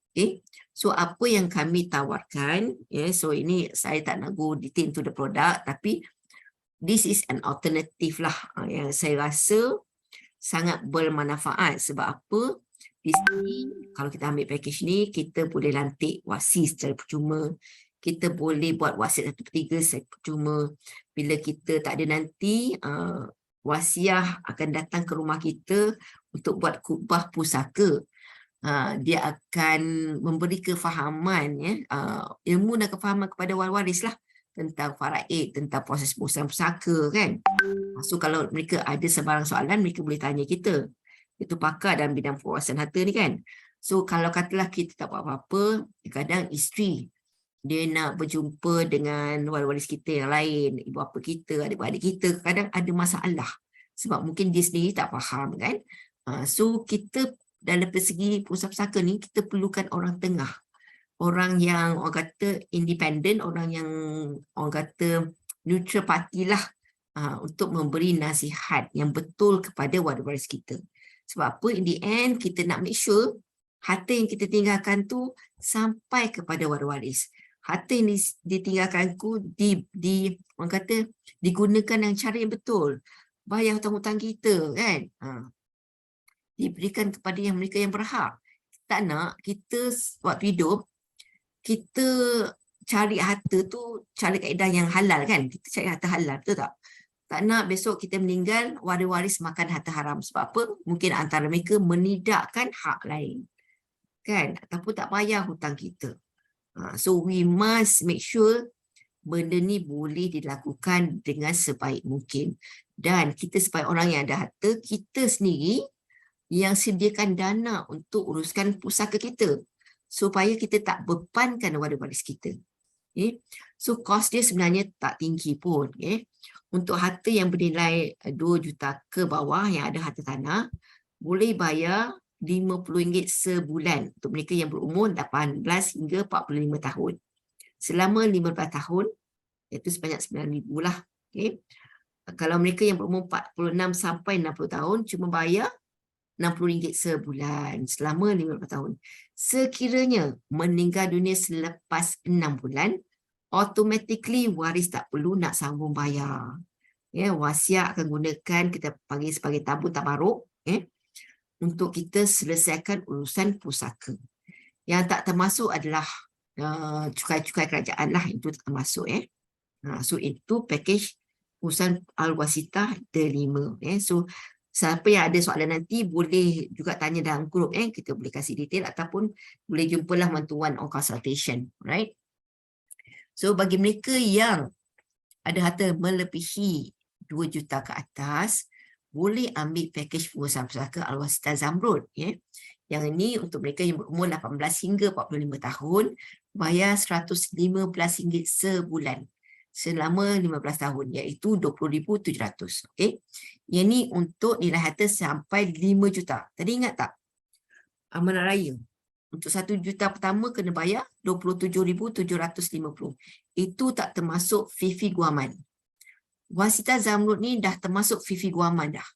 Okay. So apa yang kami tawarkan, so ini saya tak nak go detail into the product, tapi this is an alternative lah yang saya rasa sangat bermanfaat. Sebab apa? Di sini kalau kita ambil package ni, kita boleh lantik wasi secara percuma. Kita boleh buat wasiat 1/3 secara percuma. Bila kita tak ada nanti, wasiah akan datang ke rumah kita untuk buat khutbah pusaka. Dia akan memberi kefahaman, ilmu dan kefahaman kepada waris lah tentang faraid, tentang proses pengurusan pusaka kan. So kalau mereka ada sebarang soalan, mereka boleh tanya kita. Itu pakar dalam bidang pengurusan harta ni kan. So kalau katalah kita tak buat apa-apa, kadang isteri dia nak berjumpa dengan waris kita yang lain, ibu bapa kita, adik-adik kita, kadang ada masalah. Sebab mungkin dia sendiri tak faham kan. So kita dalam segi pengurusan pusaka ni, kita perlukan orang tengah. Orang yang orang kata independen, orang yang orang kata neutral party lah, untuk memberi nasihat yang betul kepada waris kita. Sebab apa? In the end, kita nak make sure harta yang kita tinggalkan tu sampai kepada waris. Harta yang ditinggalkan ku orang kata digunakan dengan cara yang betul. Bayar hutang-hutang kita kan. Diberikan kepada mereka yang berhak. Tak nak kita waktu hidup kita cari harta tu, cari kaedah yang halal kan. Kita cari harta halal, betul tak? Tak nak besok kita meninggal, waris makan harta haram. Sebab apa? Mungkin antara mereka menidakkan hak lain. Kan? Ataupun tak bayar hutang kita. So we must make sure benda ni boleh dilakukan dengan sebaik mungkin. Dan kita sebagai orang yang ada harta, kita sendiri yang sediakan dana untuk uruskan pusaka kita. Supaya kita tak bebankan waris kita. Okay. So kos dia sebenarnya tak tinggi pun. Okay. Untuk harta yang bernilai 2 juta ke bawah yang ada harta tanah, boleh bayar RM50 sebulan untuk mereka yang berumur 18 hingga 45 tahun. Selama 15 tahun, iaitu sebanyak RM9,000 lah. Okay. Kalau mereka yang berumur 46 sampai 60 tahun, cuma bayar RM60 sebulan selama 15 tahun. Sekiranya meninggal dunia selepas 6 bulan, automatically waris tak perlu nak sambung bayar. Ya, wasiat akan gunakan, kita panggil sebagai tabung tabaruk, untuk kita selesaikan urusan pusaka. Yang tak termasuk adalah cukai-cukai kerajaan lah, itu tak termasuk. So itu package urusan Al-Wasitah Delima. So siapa yang ada soalan nanti boleh juga tanya dalam grup. Kita boleh kasih detail ataupun boleh jumpalah Mantuan on consultation. Right? So bagi mereka yang ada harta melebihi 2 juta ke atas, boleh ambil package urusan pusaka Al-Wasitah Zamrud. Yang ini untuk mereka yang berumur 18 hingga 45 tahun, bayar RM115 sebulan selama 15 tahun, iaitu RM20,700. Okay? Yang ni untuk nilai harta sampai 5 juta. Tadi ingat tak? Amanah raya. Untuk 1 juta pertama kena bayar RM27,750. Itu tak termasuk fee guaman. Wasitah Zamrud ni dah termasuk fee guaman dah.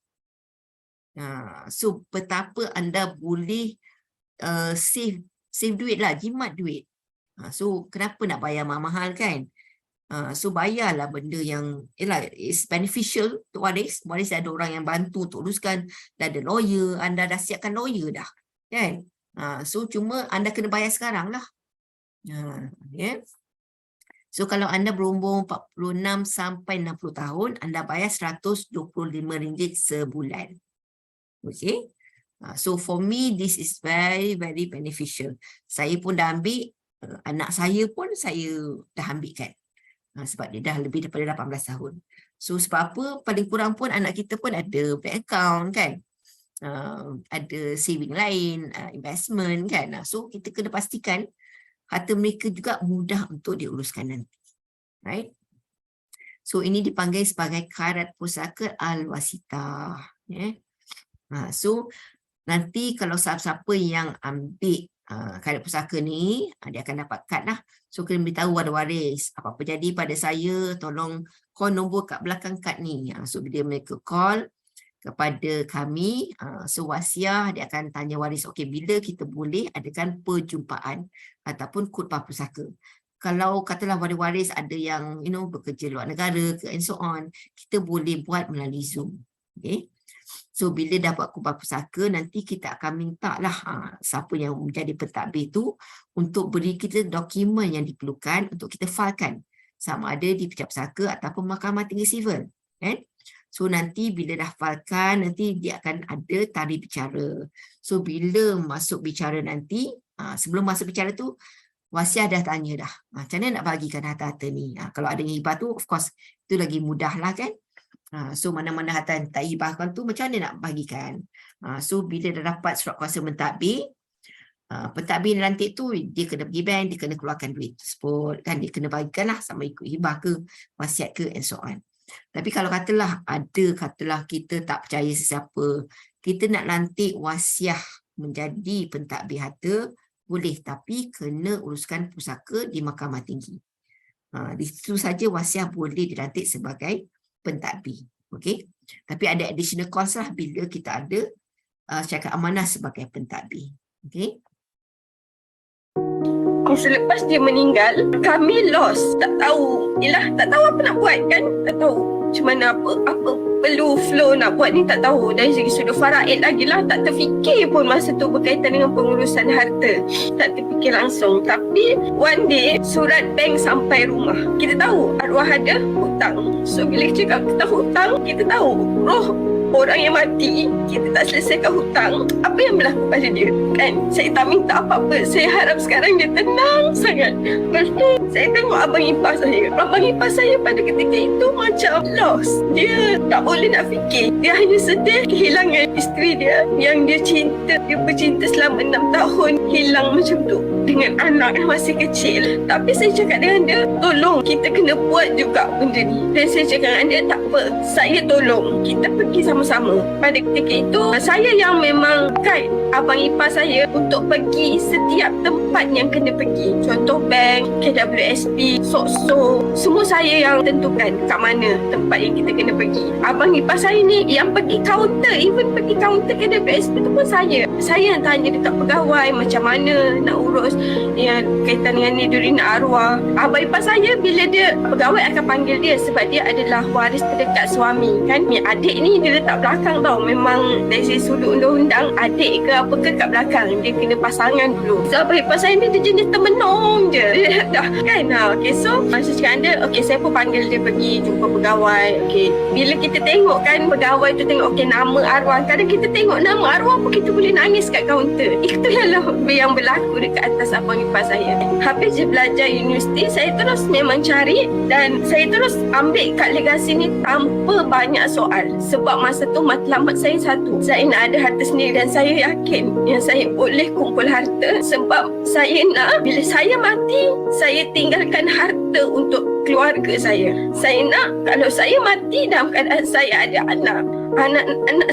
So betapa anda boleh save duit lah, jimat duit. So kenapa nak bayar mahal-mahal kan? So bayarlah benda yang is beneficial untuk waris. Waris ada orang yang bantu untuk uruskan, dah ada lawyer, anda dah siapkan lawyer dah kan. So cuma anda kena bayar sekarang lah. So kalau anda berumur 46 sampai 60 tahun, anda bayar RM125 sebulan. Okay. So for me this is very very beneficial. Saya pun dah ambil, anak saya pun saya dah ambilkan. Sebab dia dah lebih daripada 18 tahun. So sebab apa, paling kurang pun anak kita pun ada bank account kan. Ada saving lain, investment kan. So kita kena pastikan harta mereka juga mudah untuk diuruskan nanti. Right? So ini dipanggil sebagai karat pusaka Al-Wasitah. So nanti kalau siapa-siapa yang ambil karat pusaka ni, dia akan dapat kad lah. So kena beritahu ada waris, apa-apa jadi pada saya, tolong call nombor kat belakang kad ni. So bila mereka call kepada kami, so wasiah dia akan tanya waris, okey, bila kita boleh adakan perjumpaan ataupun kod pusaka. Kalau katalah waris ada yang bekerja luar negara ke and so on, kita boleh buat melalui Zoom. Okay? So bila dapat kubah pusaka, nanti kita akan minta lah siapa yang menjadi pentadbir tu untuk beri kita dokumen yang diperlukan untuk kita filekan, sama ada di Pijak Pusaka ataupun Mahkamah Tinggi Sivil. So nanti bila dah filekan, nanti dia akan ada tarikh bicara. So bila masuk bicara nanti, sebelum masuk bicara tu, wasiah dah tanya dah, macam mana nak bagikan harta-harta ni. Kalau ada hibah tu, of course, itu lagi mudah lah kan. So mana-mana harta yang tak hibahkan tu macam mana nak bagikan. So bila dah dapat surat kuasa mentadbir, pentadbir lantik tu dia kena pergi bank, dia kena keluarkan duit tersebut kan, dia kena bagikan lah sama ikut hibah ke, wasiat ke and so on. Tapi kalau katalah kita tak percaya sesiapa, kita nak lantik wasiah menjadi pentadbir harta, boleh, tapi kena uruskan pusaka di Mahkamah Tinggi. Di situ saja wasiah boleh dilantik sebagai pentadbir. Okey. Tapi ada additional cost lah bila kita ada syarikat amanah sebagai pentadbir. Okey. Selepas dia meninggal, kami lost. Tak tahu. Tak tahu apa nak buat kan? Tak tahu macam mana apa perlu flow nak buat ni, tak tahu. Dari segi sudut faraid lagi lah, tak terfikir pun masa tu berkaitan dengan pengurusan harta. Tak terfikir langsung. Tapi one day surat bank sampai rumah. Kita tahu arwah ada hutang. So bila kita cakap kita hutang, kita tahu roh orang yang mati, kita tak selesaikan hutang, apa yang berlaku pada dia kan. Saya tak minta apa-apa, saya harap sekarang dia tenang sangat. Lepas tu saya tengok abang ipar saya pada ketika itu macam lost. Dia tak boleh nak fikir. Dia hanya sedih kehilangan isteri dia yang dia cinta. Dia bercinta selama 6 tahun, hilang macam tu dengan anak yang masih kecil. Tapi saya cakap dengan dia, tolong kita kena buat juga benda ni. Dan saya cakap dengan dia, tak apa, saya tolong, kita pergi sama-sama. Pada ketika itu, saya yang memang guide abang ipar saya untuk pergi setiap tempat yang kena pergi. Contoh bank, KWSP, SOKSO, semua saya yang tentukan kat mana tempat yang kita kena pergi. Abang ipar saya ni yang pergi kaunter, even pergi kaunter KWSP tu pun saya yang tanya dekat pegawai macam mana nak urus yang kaitan dengan nidurina arwah. Abang ipar saya bila dia pegawai akan panggil dia sebab dia adalah waris terdekat suami kan. Adik ni dia letak belakang tau. Memang dari sudut undang-undang adik ke apa ke kat belakang, dia kena pasangan dulu. So abang ipar saya ni dia jenis termenung je. Dah kan. Okay, so saya cakap dia, okay, saya pun panggil dia pergi jumpa pegawai. Okay, bila kita tengok kan pegawai tu tengok okay, nama arwah, kadang kita tengok nama arwah pun kita boleh nangis kat kaunter. Itulah yang berlaku dekat atas abang ipar saya. Habis je belajar universiti, saya terus memang cari dan saya terus ambil kad legasi ni tanpa banyak soal. Sebab masa tu matlamat saya satu, saya nak ada harta sendiri dan saya yakin yang saya boleh kumpul harta sebab saya nak bila saya mati, saya tinggalkan harta untuk keluarga saya. Saya nak kalau saya mati dalam keadaan saya ada anak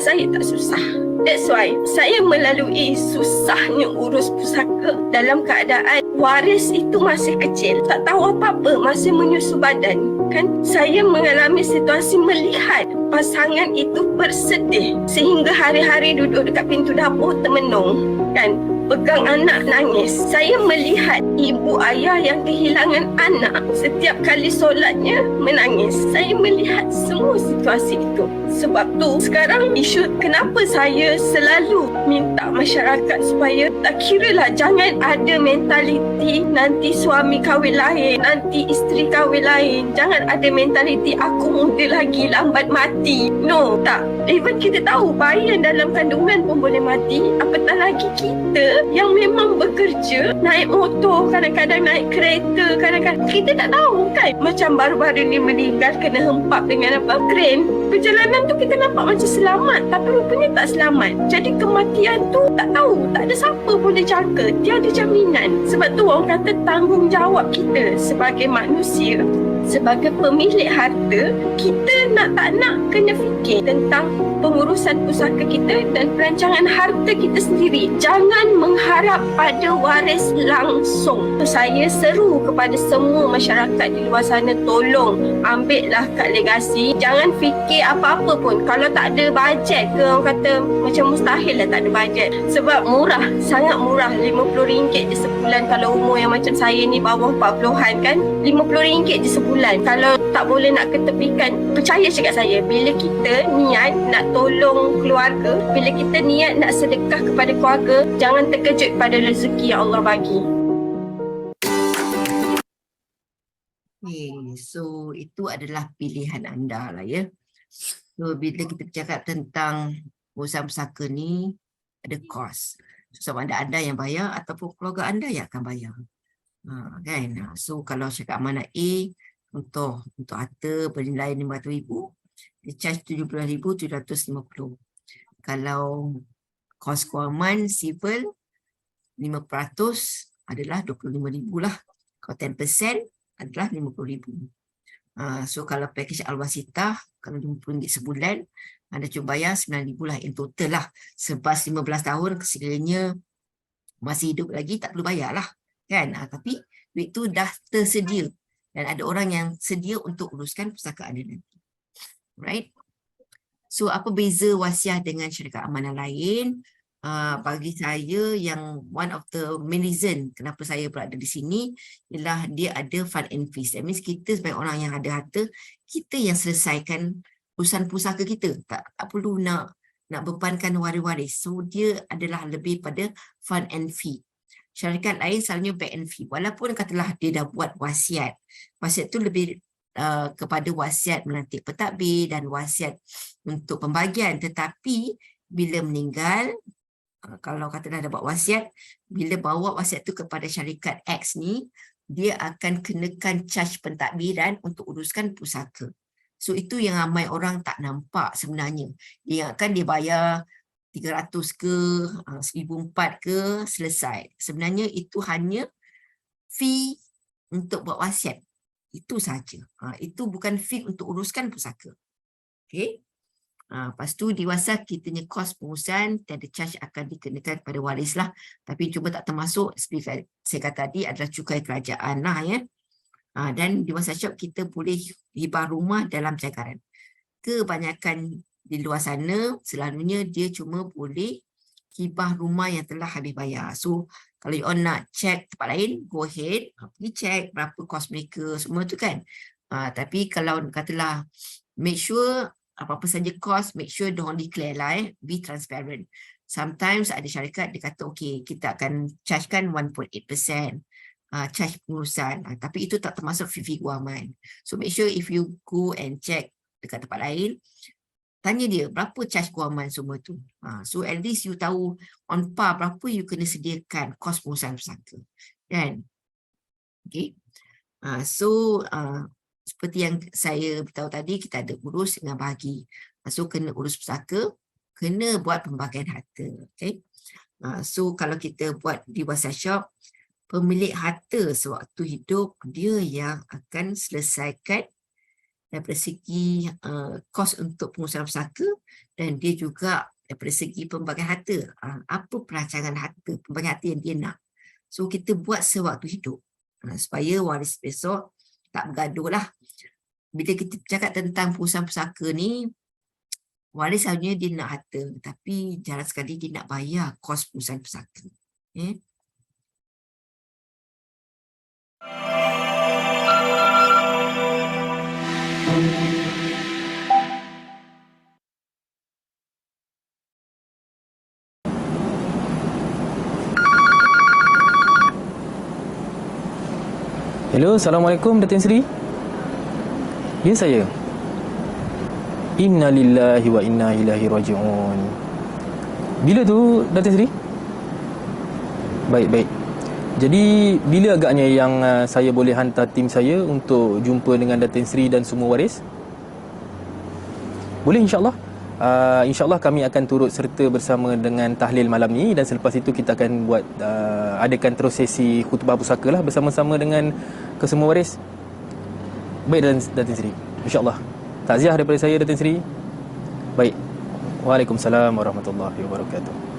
saya tak susah. That's why saya melalui susahnya urus pusaka dalam keadaan waris itu masih kecil, tak tahu apa-apa, masih menyusu badan. Kan saya mengalami situasi melihat pasangan itu bersedih sehingga hari-hari duduk dekat pintu dapur termenung, kan, pegang anak nangis. Saya melihat ibu ayah yang kehilangan anak setiap kali solatnya menangis. Saya melihat semua situasi itu. Sebab tu sekarang isu kenapa saya selalu minta masyarakat supaya tak kiralah, jangan ada mentaliti nanti suami kahwin lain, nanti isteri kahwin lain. Jangan ada mentaliti aku muda lagi lambat mati. No, tak. Even kita tahu bayi yang dalam kandungan pun boleh mati, apatah lagi kita yang memang bekerja, naik motor, kadang-kadang naik kereta, kadang-kadang kita tak tahu kan. Macam baru-baru ni meninggal kena hempap dengan kren. Perjalanan tu kita nampak macam selamat, tapi rupanya tak selamat. Jadi kematian tu tak tahu, tak ada siapa boleh jangka, tiada jaminan. Sebab tu orang kata tanggungjawab kita sebagai manusia, sebagai pemilik harta, kita nak tak nak kena fikir tentang pengurusan pusaka kita dan perancangan harta kita sendiri. Jangan mengharap pada waris langsung. Saya seru kepada semua masyarakat di luar sana, tolong ambillah kad legasi. Jangan fikir apa-apa pun. Kalau tak ada bajet ke, orang kata macam mustahil lah tak ada bajet. Sebab murah, sangat murah, RM50 je sebulan. Kalau umur yang macam saya ni bawah 40-an kan, RM50 je sebulan. Kalau tak boleh nak ketepikan, percaya cakap saya, bila kita niat nak tolong keluarga, bila kita niat nak sedekah kepada keluarga, jangan terkejut pada rezeki yang Allah bagi. Okay, so itu adalah pilihan anda lah ya. So bila kita bercakap tentang urusan pusaka ni, ada kos. So sama ada anda yang bayar ataupun keluarga anda yang akan bayar. Kan? So kalau cakap amanah A, untuk harta bernilai RM500,000, dia charge RM17,750. Kalau kos kewangan civil 5% adalah RM25,000 lah. Kalau 10% adalah RM50,000. So kalau package Al-Wasitah, kalau RM50 sebulan, anda cuma bayar RM9,000 lah in total lah. Selepas 15 tahun sekiranya masih hidup lagi, tak perlu bayar lah. Kan? Tapi duit tu dah tersedia. Dan ada orang yang sedia untuk uruskan pusaka anda nanti. Right? So apa beza wasiat dengan syarikat amanah lain? Bagi saya yang one of the main reason kenapa saya berada di sini ialah dia ada fund and fees. That means kita sebagai orang yang ada harta, kita yang selesaikan urusan pusaka kita. Tak perlu nak bebankan waris-waris. So dia adalah lebih pada fund and fee. Syarikat lain selalunya back and fee. Walaupun katalah dia dah buat wasiat. Wasiat tu lebih kepada wasiat melantik pentadbir dan wasiat untuk pembagian. Tetapi bila meninggal, kalau katalah dah buat wasiat, bila bawa wasiat tu kepada syarikat X ni, dia akan kenakan charge pentadbiran untuk uruskan pusaka. So itu yang ramai orang tak nampak sebenarnya. Dia ingatkan dia bayar 300 ke, 1,400 ke, selesai. Sebenarnya itu hanya fee untuk buat wasiat. Itu saja. Itu bukan fee untuk uruskan pusaka. Okay. Lepas tu di wasiat kita punya kos pengurusan, tiada charge akan dikenakan kepada waris lah. Tapi cuma tak termasuk, seperti saya kata tadi, adalah cukai kerajaan lah ya. Dan di wasiat shop kita boleh hibah rumah dalam cakaran. Kebanyakan di luar sana, selalunya dia cuma boleh hibah rumah yang telah habis bayar. So, kalau you all nak check tempat lain, go ahead, pergi check berapa kos mereka, semua tu kan. Tapi kalau katalah, make sure apa-apa saja kos, make sure don't declare lah be transparent. Sometimes ada syarikat dia kata, okay, kita akan chargekan 1.8%. Charge pengurusan. Tapi itu tak termasuk fee guaman. So make sure if you go and check dekat tempat lain, tanya dia berapa charge guaman semua tu. So at least you tahu on par berapa you kena sediakan kos pengurusan pusaka. Kan? Okay. So seperti yang saya beritahu tadi, kita ada urus dengan bahagi. So kena urus pusaka, kena buat pembagian harta. Okay. So kalau kita buat di wasiat shop, pemilik harta sewaktu hidup, dia yang akan selesaikan daripada segi kos untuk pengurusan pusaka, dan dia juga daripada segi pembagian harta. Apa perancangan harta, pembagian harta yang dia nak. So kita buat sewaktu hidup. Supaya waris besok tak bergaduh lah. Bila kita cakap tentang pengurusan pusaka ni, waris selalunya dia nak harta, tapi jarang sekali dia nak bayar kos pengurusan pusaka. Hello, Assalamualaikum Datin Seri. Ya, saya. Inna lillahi wa inna ilaihi raji'un. Bila tu Datin Seri? Baik. Jadi bila agaknya yang saya boleh hantar tim saya untuk jumpa dengan Datin Seri dan semua waris? Boleh, insyaAllah. InsyaAllah kami akan turut serta bersama dengan tahlil malam ni, dan selepas itu kita akan buat adakan terus sesi khutbah pusaka lah bersama-sama dengan kesemua waris. Baik, Datin Seri, insyaAllah. Takziah daripada saya, Datin Seri. Baik. Waalaikumsalam warahmatullahi wabarakatuh.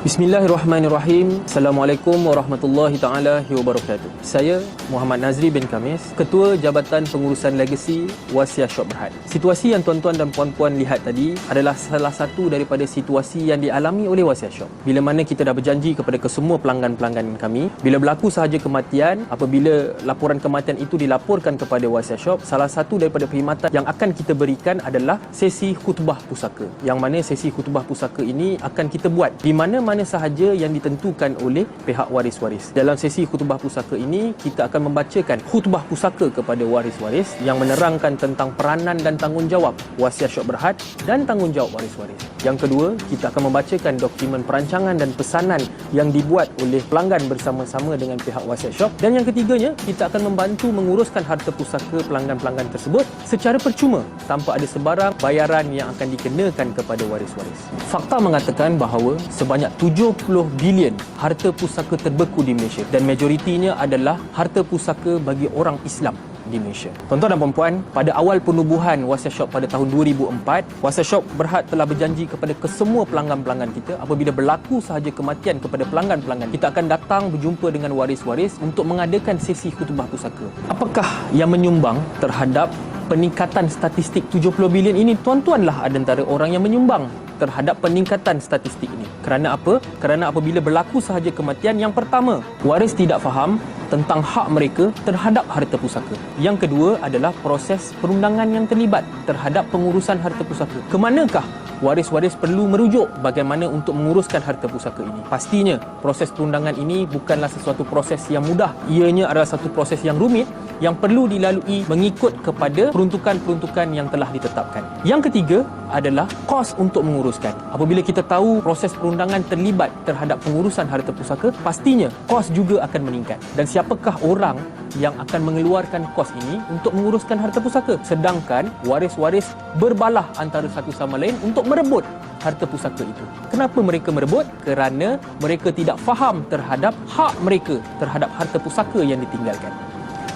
Bismillahirrahmanirrahim. Assalamualaikum warahmatullahi taala wabarakatuh. Saya Muhammad Nazri bin Kamis, Ketua Jabatan Pengurusan Legasi Wasiat Shop Berhad. Situasi yang tuan-tuan dan puan-puan lihat tadi adalah salah satu daripada situasi yang dialami oleh Wasiat Shop. Bila mana kita dah berjanji kepada kesemua pelanggan-pelanggan kami, bila berlaku sahaja kematian, apabila laporan kematian itu dilaporkan kepada Wasiat Shop, salah satu daripada perkhidmatan yang akan kita berikan adalah sesi khutbah pusaka. Yang mana sesi khutbah pusaka ini akan kita buat di mana sahaja yang ditentukan oleh pihak waris-waris. Dalam sesi khutbah pusaka ini, kita akan membacakan khutbah pusaka kepada waris-waris yang menerangkan tentang peranan dan tanggungjawab Wasiat Shop Berhad dan tanggungjawab waris-waris. Yang kedua, kita akan membacakan dokumen perancangan dan pesanan yang dibuat oleh pelanggan bersama-sama dengan pihak Wasiat Shop. Dan yang ketiganya, kita akan membantu menguruskan harta pusaka pelanggan-pelanggan tersebut secara percuma tanpa ada sebarang bayaran yang akan dikenakan kepada waris-waris. Fakta mengatakan bahawa sebanyak 70 bilion harta pusaka terbeku di Malaysia, dan majoritinya adalah harta pusaka bagi orang Islam di Malaysia. Tuan-tuan dan puan-puan, pada awal penubuhan Wasiat Shop pada tahun 2004, Wasiat Shop Berhad telah berjanji kepada kesemua pelanggan-pelanggan kita, apabila berlaku sahaja kematian kepada pelanggan-pelanggan, kita akan datang berjumpa dengan waris-waris untuk mengadakan sesi khutbah pusaka. Apakah yang menyumbang terhadap peningkatan statistik 70 bilion ini? Tuan-tuanlah antara orang yang menyumbang terhadap peningkatan statistik ini. Kerana apa? Kerana apabila berlaku sahaja kematian, yang pertama, waris tidak faham tentang hak mereka terhadap harta pusaka. Yang kedua adalah proses perundangan yang terlibat terhadap pengurusan harta pusaka. Kemanakah waris-waris perlu merujuk bagaimana untuk menguruskan harta pusaka ini? Pastinya proses perundangan ini bukanlah sesuatu proses yang mudah. Ianya adalah satu proses yang rumit yang perlu dilalui mengikut kepada peruntukan-peruntukan yang telah ditetapkan. Yang ketiga adalah kos untuk menguruskan. Apabila kita tahu proses perundangan terlibat terhadap pengurusan harta pusaka, pastinya kos juga akan meningkat. Dan siapa siapakah orang yang akan mengeluarkan kos ini untuk menguruskan harta pusaka, sedangkan waris-waris berbalah antara satu sama lain untuk merebut harta pusaka itu. Kenapa mereka merebut? Kerana mereka tidak faham terhadap hak mereka terhadap harta pusaka yang ditinggalkan.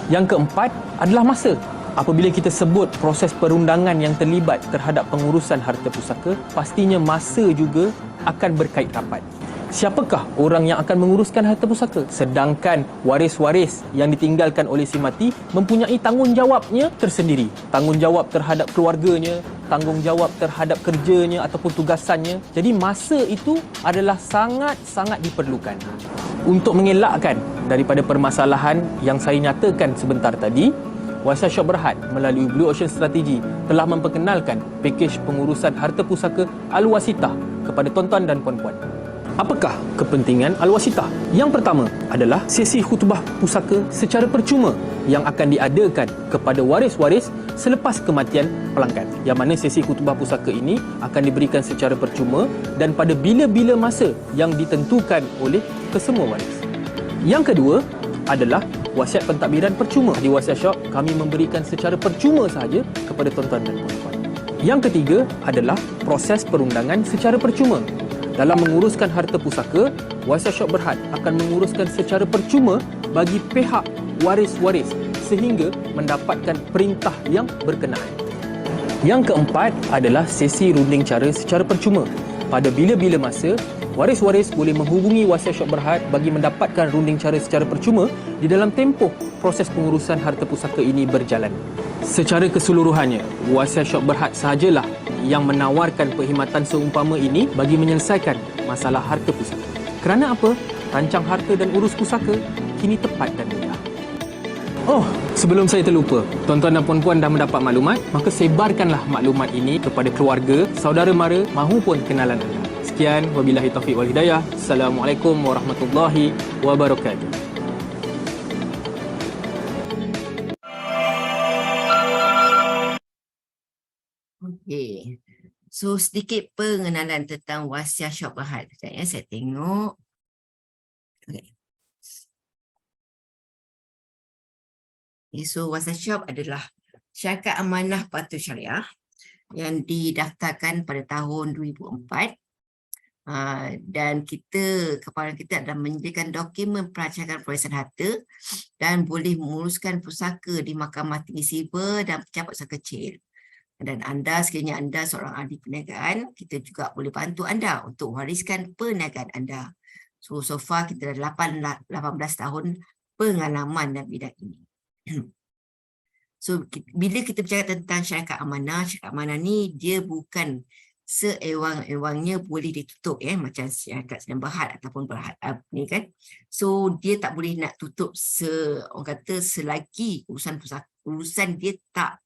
Yang keempat adalah masa. Apabila kita sebut proses perundangan yang terlibat terhadap pengurusan harta pusaka, pastinya masa juga akan berkait rapat. Siapakah orang yang akan menguruskan harta pusaka? Sedangkan waris-waris yang ditinggalkan oleh si mati mempunyai tanggungjawabnya tersendiri. Tanggungjawab terhadap keluarganya, tanggungjawab terhadap kerjanya ataupun tugasannya. Jadi masa itu adalah sangat-sangat diperlukan. Untuk mengelakkan daripada permasalahan yang saya nyatakan sebentar tadi, Wasiat Syok Berhad melalui Blue Ocean Strategy telah memperkenalkan pakej pengurusan harta pusaka Al-Wasitah kepada tuan-tuan dan puan-puan. Apakah kepentingan Al-Wasitah? Yang pertama adalah sesi khutbah pusaka secara percuma yang akan diadakan kepada waris-waris selepas kematian pelanggan. Yang mana sesi khutbah pusaka ini akan diberikan secara percuma dan pada bila-bila masa yang ditentukan oleh kesemua waris. Yang kedua adalah wasiat pentadbiran percuma. Di Wasiat Syok kami memberikan secara percuma sahaja kepada tuan-tuan dan puan-puan. Yang ketiga adalah proses perundangan secara percuma. Dalam menguruskan harta pusaka, Wasiat Syok Berhad akan menguruskan secara percuma bagi pihak waris-waris sehingga mendapatkan perintah yang berkenaan. Yang keempat adalah sesi runding cara secara percuma. Pada bila-bila masa, waris-waris boleh menghubungi Wasiat Syok Berhad bagi mendapatkan runding cara secara percuma di dalam tempoh proses pengurusan harta pusaka ini berjalan. Secara keseluruhannya, Wasiat Syok Berhad sahajalah yang menawarkan perkhidmatan seumpama ini bagi menyelesaikan masalah harta pusaka. Kerana apa? Rancang harta dan urus pusaka kini tepat dan mudah. Oh, sebelum saya terlupa, tuan-tuan dan puan-puan dah mendapat maklumat, maka sebarkanlah maklumat ini kepada keluarga, saudara mara mahupun kenalan anda. Sekian, wabillahi taufiq wal hidayah. Assalamualaikum warahmatullahi wabarakatuh. Okey. So sedikit pengenalan tentang Wasiat Syok Berhad. Sekejap ya, saya tengok. Okey. Okay, so Wasiat Syok adalah syarikat amanah patuh syariah yang didaftarkan pada tahun 2004. Dan kepala kita adalah menyediakan dokumen perancangan perwarisan harta dan boleh menguruskan pusaka di Mahkamah Tinggi Siber dan pejabat usaha kecil. Dan anda, sekiranya anda seorang ahli perniagaan, kita juga boleh bantu anda untuk wariskan perniagaan anda. So far kita dah 18 tahun pengalaman dalam bidang ini. So bila kita bercakap tentang syarikat amanah ni dia bukan seewang-ewangnya boleh ditutup macam syarikat Sedang Berhad ataupun Berhad ni kan. So dia tak boleh nak tutup orang kata selagi urusan dia tak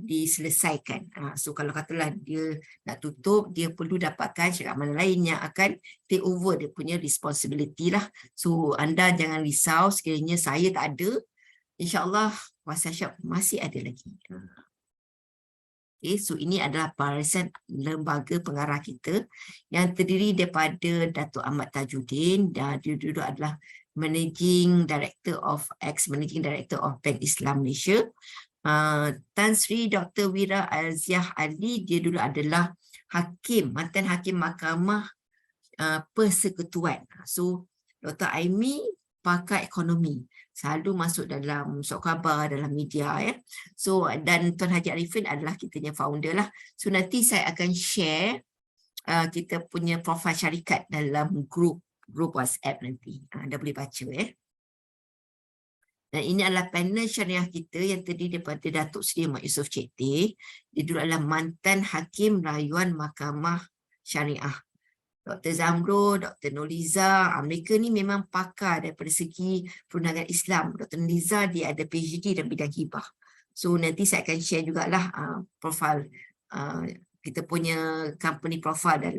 diselesaikan. So kalau katalah dia nak tutup, dia perlu dapatkan syarikat amanah lain yang akan take over dia punya responsibility lah. So anda jangan risau sekiranya saya tak ada, insya-Allah Wasiat Syok masih ada lagi. Okay, so ini adalah barisan lembaga pengarah kita yang terdiri daripada Datuk Ahmad Tajuddin dan dia dulu adalah ex-Managing Director of Bank Islam Malaysia. Tan Sri Dr. Wira Aziah Ali, dia dulu adalah mantan hakim mahkamah persekutuan. So Dr. Aimi pakar ekonomi, selalu masuk dalam surat khabar, dalam media So dan Tuan Haji Arifin adalah kitanya founder lah. So nanti saya akan share kita punya profil syarikat dalam grup WhatsApp nanti. Anda boleh baca Dan ini adalah panel syariah kita yang terdiri daripada Datuk Seri Mat Yusof Chetty. Dia dulu adalah mantan Hakim Rayuan Mahkamah Syariah. Dr. Zamro, Dr. Noliza, mereka ni memang pakar daripada segi perundangan Islam. Dr. Noliza dia ada PhD dalam bidang hibah. So nanti saya akan share jugalah profil kita punya company profile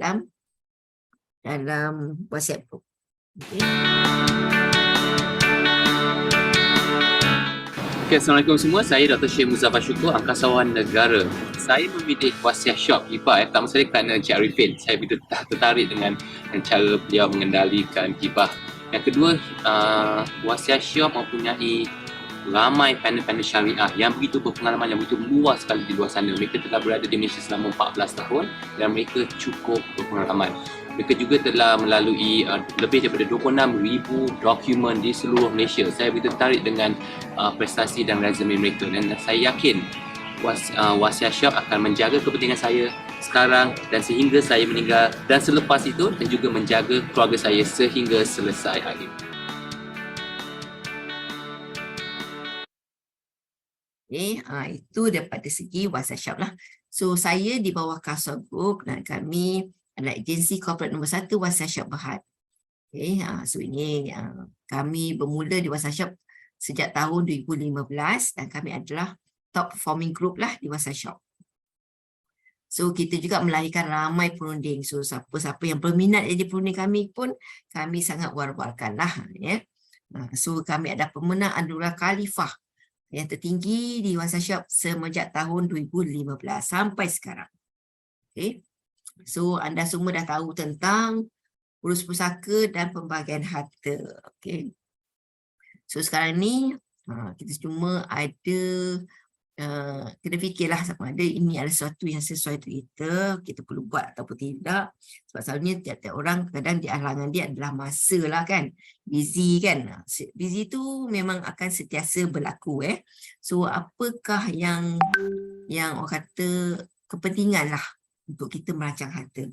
dalam WhatsApp group. Okay. Okay, Assalamualaikum semua. Saya Dr. Syekh Muzaffar Syukur, Angkasawan Negara. Saya memilih Wasiat Syok hibah tak masalah kerana Encik Arifin. Saya begitu tertarik dengan cara beliau mengendalikan hibah Yang kedua, Wasiat Shop mempunyai ramai panel-panel syariah yang begitu berpengalaman, yang begitu luas sekali di luar sana. Mereka telah berada di Malaysia selama 14 tahun dan mereka cukup berpengalaman. Mereka juga telah melalui lebih daripada 26,000 dokumen di seluruh Malaysia. Saya begitu tertarik dengan prestasi dan resume mereka dan saya yakin Wasiat Shop akan menjaga kepentingan saya sekarang dan sehingga saya meninggal dan selepas itu, dan juga menjaga keluarga saya sehingga selesai akhir. Okay, itu daripada segi Wasiat Shop lah. So saya di bawah Kasol Group dan kami adalah agensi corporate nombor 1 Wasiat Shop Berhad. Okay, so ini kami bermula di Wasiat Shop sejak tahun 2015 dan kami adalah top performing group lah di Wasiat Shop. So kita juga melahirkan ramai perunding. So siapa-siapa yang berminat jadi perunding kami pun kami sangat war-warkan lah. Ya. So kami ada pemenang Anugerah Khalifah yang tertinggi di Wasiat Shop semenjak tahun 2015 sampai sekarang. Okay. So anda semua dah tahu tentang urus pusaka dan pembahagian harta. Okay. So sekarang ni kita cuma ada kena fikirlah sama ada ini adalah sesuatu yang sesuai untuk kita perlu buat ataupun tidak. Sebab selalunya tiap-tiap orang kadang di halangan dia adalah masa lah kan. Busy kan. Busy tu memang akan sentiasa berlaku. So apakah yang orang kata kepentingan lah untuk kita merancang harta.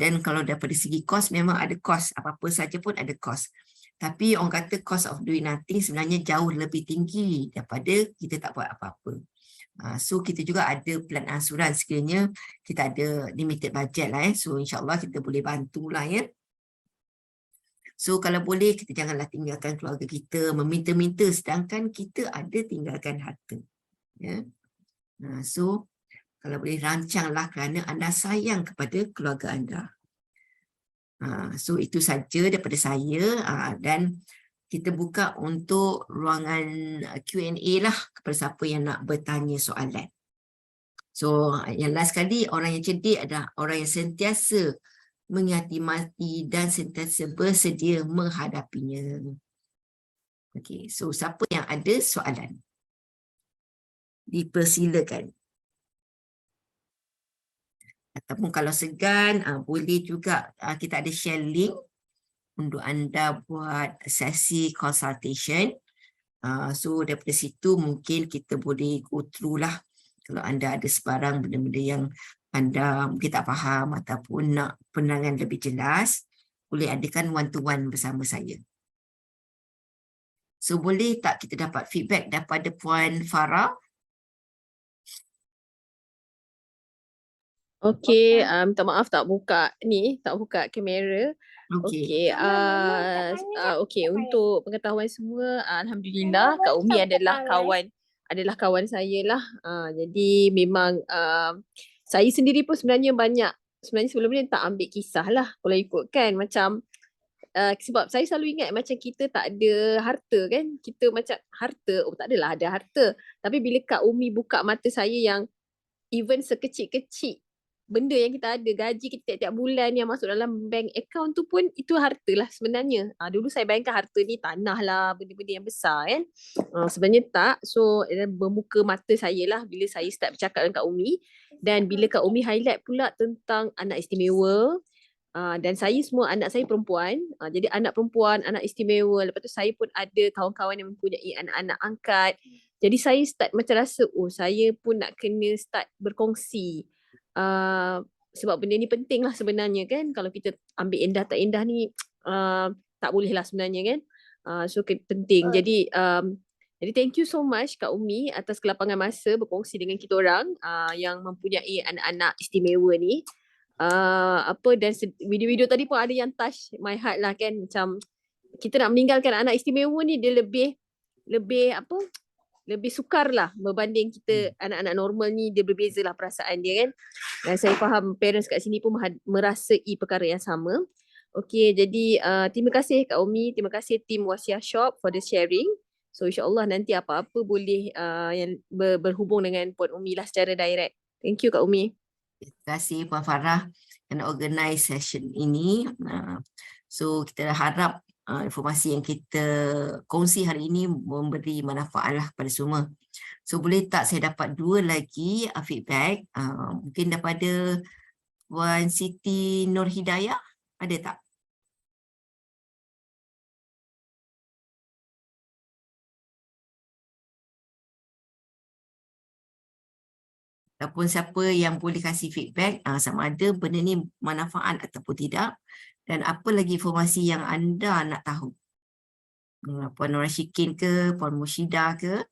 Dan kalau daripada segi kos memang ada kos. Apa-apa saja pun ada kos. Tapi orang kata cost of doing nothing sebenarnya jauh lebih tinggi daripada kita tak buat apa-apa. So kita juga ada plan ansuran sekiranya kita ada limited budget lah. So insyaAllah kita boleh bantulah ya. So kalau boleh kita janganlah tinggalkan keluarga kita meminta-minta sedangkan kita ada tinggalkan harta. Ya. So kalau boleh rancanglah kerana anda sayang kepada keluarga anda. So itu saja daripada saya dan kita buka untuk ruangan Q&A lah kepada siapa yang nak bertanya soalan. So yang last kali, orang yang cerdik adalah orang yang sentiasa menghati-hati dan sentiasa bersedia menghadapinya. Okay, so siapa yang ada soalan? Dipersilakan. Ataupun kalau segan, boleh juga kita ada share link untuk anda buat sesi consultation. So daripada situ mungkin kita boleh go through lah. Kalau anda ada sebarang benda-benda yang anda mungkin tak faham ataupun nak penerangan lebih jelas, boleh adakan one-to-one bersama saya. So boleh tak kita dapat feedback daripada Puan Farah? Okey, minta maaf tak buka kamera. Okey, okey, untuk pengetahuan semua, alhamdulillah Kak Umi adalah kawan saya lah. Jadi memang saya sendiri pun sebenarnya sebelum ni tak ambil kisah lah kalau ikutkan macam sebab saya selalu ingat macam kita tak ada harta kan. Kita macam harta, tak adalah ada harta. Tapi bila Kak Umi buka mata saya yang even sekecil-kecil benda yang kita ada, gaji kita tiap-tiap bulan yang masuk dalam bank account tu pun itu harta lah sebenarnya. Dulu saya bayangkan harta ni tanah lah, benda-benda yang besar kan. Sebenarnya tak. So bermuka mata saya lah bila saya start bercakap dengan Kak Umi. Dan bila Kak Umi highlight pula tentang anak istimewa, dan saya semua anak saya perempuan. Jadi anak perempuan, anak istimewa. Lepas tu saya pun ada kawan-kawan yang mempunyai anak-anak angkat. Jadi saya start macam rasa, saya pun nak kena start berkongsi. Sebab benda ni penting lah sebenarnya kan. Kalau kita ambil endah tak endah ni tak boleh lah sebenarnya kan. So penting. Jadi thank you so much Kak Umi atas kelapangan masa berkongsi dengan kita orang yang mempunyai anak-anak istimewa ni. Dan video-video tadi pun ada yang touch my heart lah kan. Macam kita nak meninggalkan anak istimewa ni dia lebih sukar lah berbanding kita anak-anak normal ni, dia berbeza lah perasaan dia kan. Dan saya faham parents kat sini pun merasai perkara yang sama. Okey, jadi terima kasih Kak Umi, terima kasih tim Wasiat Shop for the sharing. So insyaAllah nanti apa-apa boleh yang berhubung dengan Puan Umi lah secara direct. Thank you Kak Umi. Terima kasih Puan Farah yang organize session ini. So kita harap informasi yang kita kongsi hari ini memberi manfaat lah pada semua. So boleh tak saya dapat 2 lagi feedback, mungkin daripada Puan Siti Nur Hidayah, ada tak? Ataupun siapa yang boleh kasih feedback sama ada benda ni manfaat ataupun tidak, dan apa lagi informasi yang anda nak tahu. Puan Nur Rashikin ke, Puan Mushidah ke,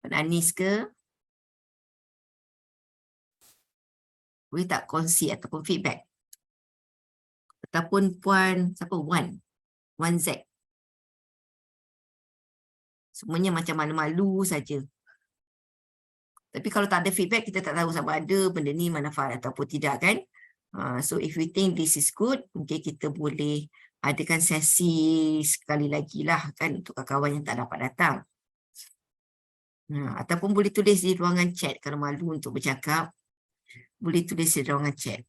Puan Anis ke, boleh tak kongsi ataupun feedback. Ataupun Puan siapa, Wan Z. Semuanya macam malu-malu saja. Tapi kalau tak ada feedback, kita tak tahu sama ada benda ni manfaat ataupun tidak kan. So if we think this is good, mungkin kita boleh adakan sesi sekali lagi lah kan untuk kawan-kawan yang tak dapat datang. Ataupun boleh tulis di ruangan chat kalau malu untuk bercakap. Boleh tulis di ruangan chat.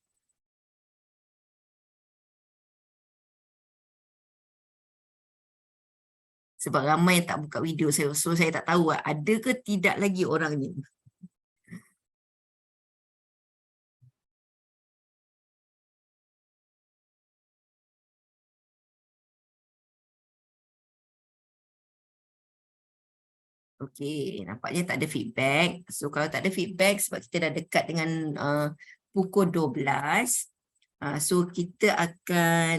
Sebab ramai yang tak buka video saya, so saya tak tahu ada ke tidak lagi orangnya. Okey, nampaknya tak ada feedback. So kalau tak ada feedback sebab kita dah dekat dengan pukul 12. So kita akan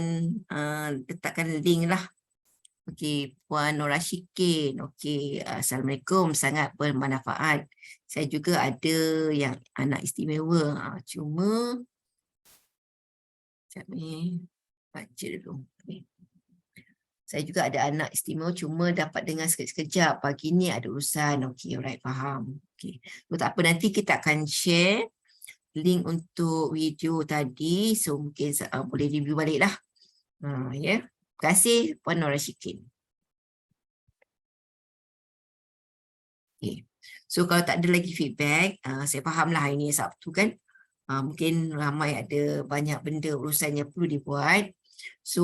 letakkan link lah. Okey, Puan Nur Rashikin. Okey, Assalamualaikum, sangat bermanfaat. Saya juga ada yang anak istimewa. Cuma sekejap ni baca dulu. Okay. Saya juga ada anak istimewa, cuma dapat dengar sekejap-sekejap. Pagi ni ada urusan. Okey, alright, faham. Okey. So, tak apa, nanti kita akan share link untuk video tadi. So, mungkin boleh review balik lah. Ya. Terima kasih, Puan Nur Rashikin. Okay. So, kalau tak ada lagi feedback, saya fahamlah hari ni Sabtu kan. Mungkin ramai ada banyak benda urusan yang perlu dibuat. So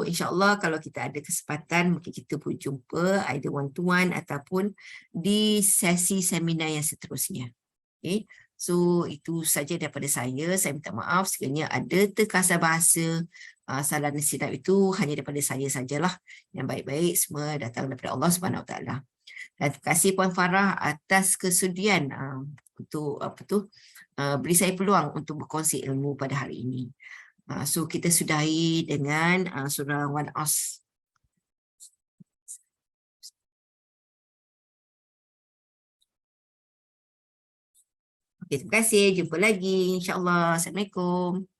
insyaAllah kalau kita ada kesempatan mungkin kita boleh jumpa either one to one ataupun di sesi seminar yang seterusnya. Okay. So itu saja daripada saya. Saya minta maaf sekiranya ada terkasar bahasa, salah dan silap itu hanya daripada saya sajalah. Yang baik-baik semua datang daripada Allah Subhanahu Wa Taala. Dan terima kasih Puan Farah atas kesudian untuk beri saya peluang untuk berkongsi ilmu pada hari ini. So kita sudahi dengan surah Wan As. Okay, terima kasih. Jumpa lagi insyaAllah. Assalamualaikum.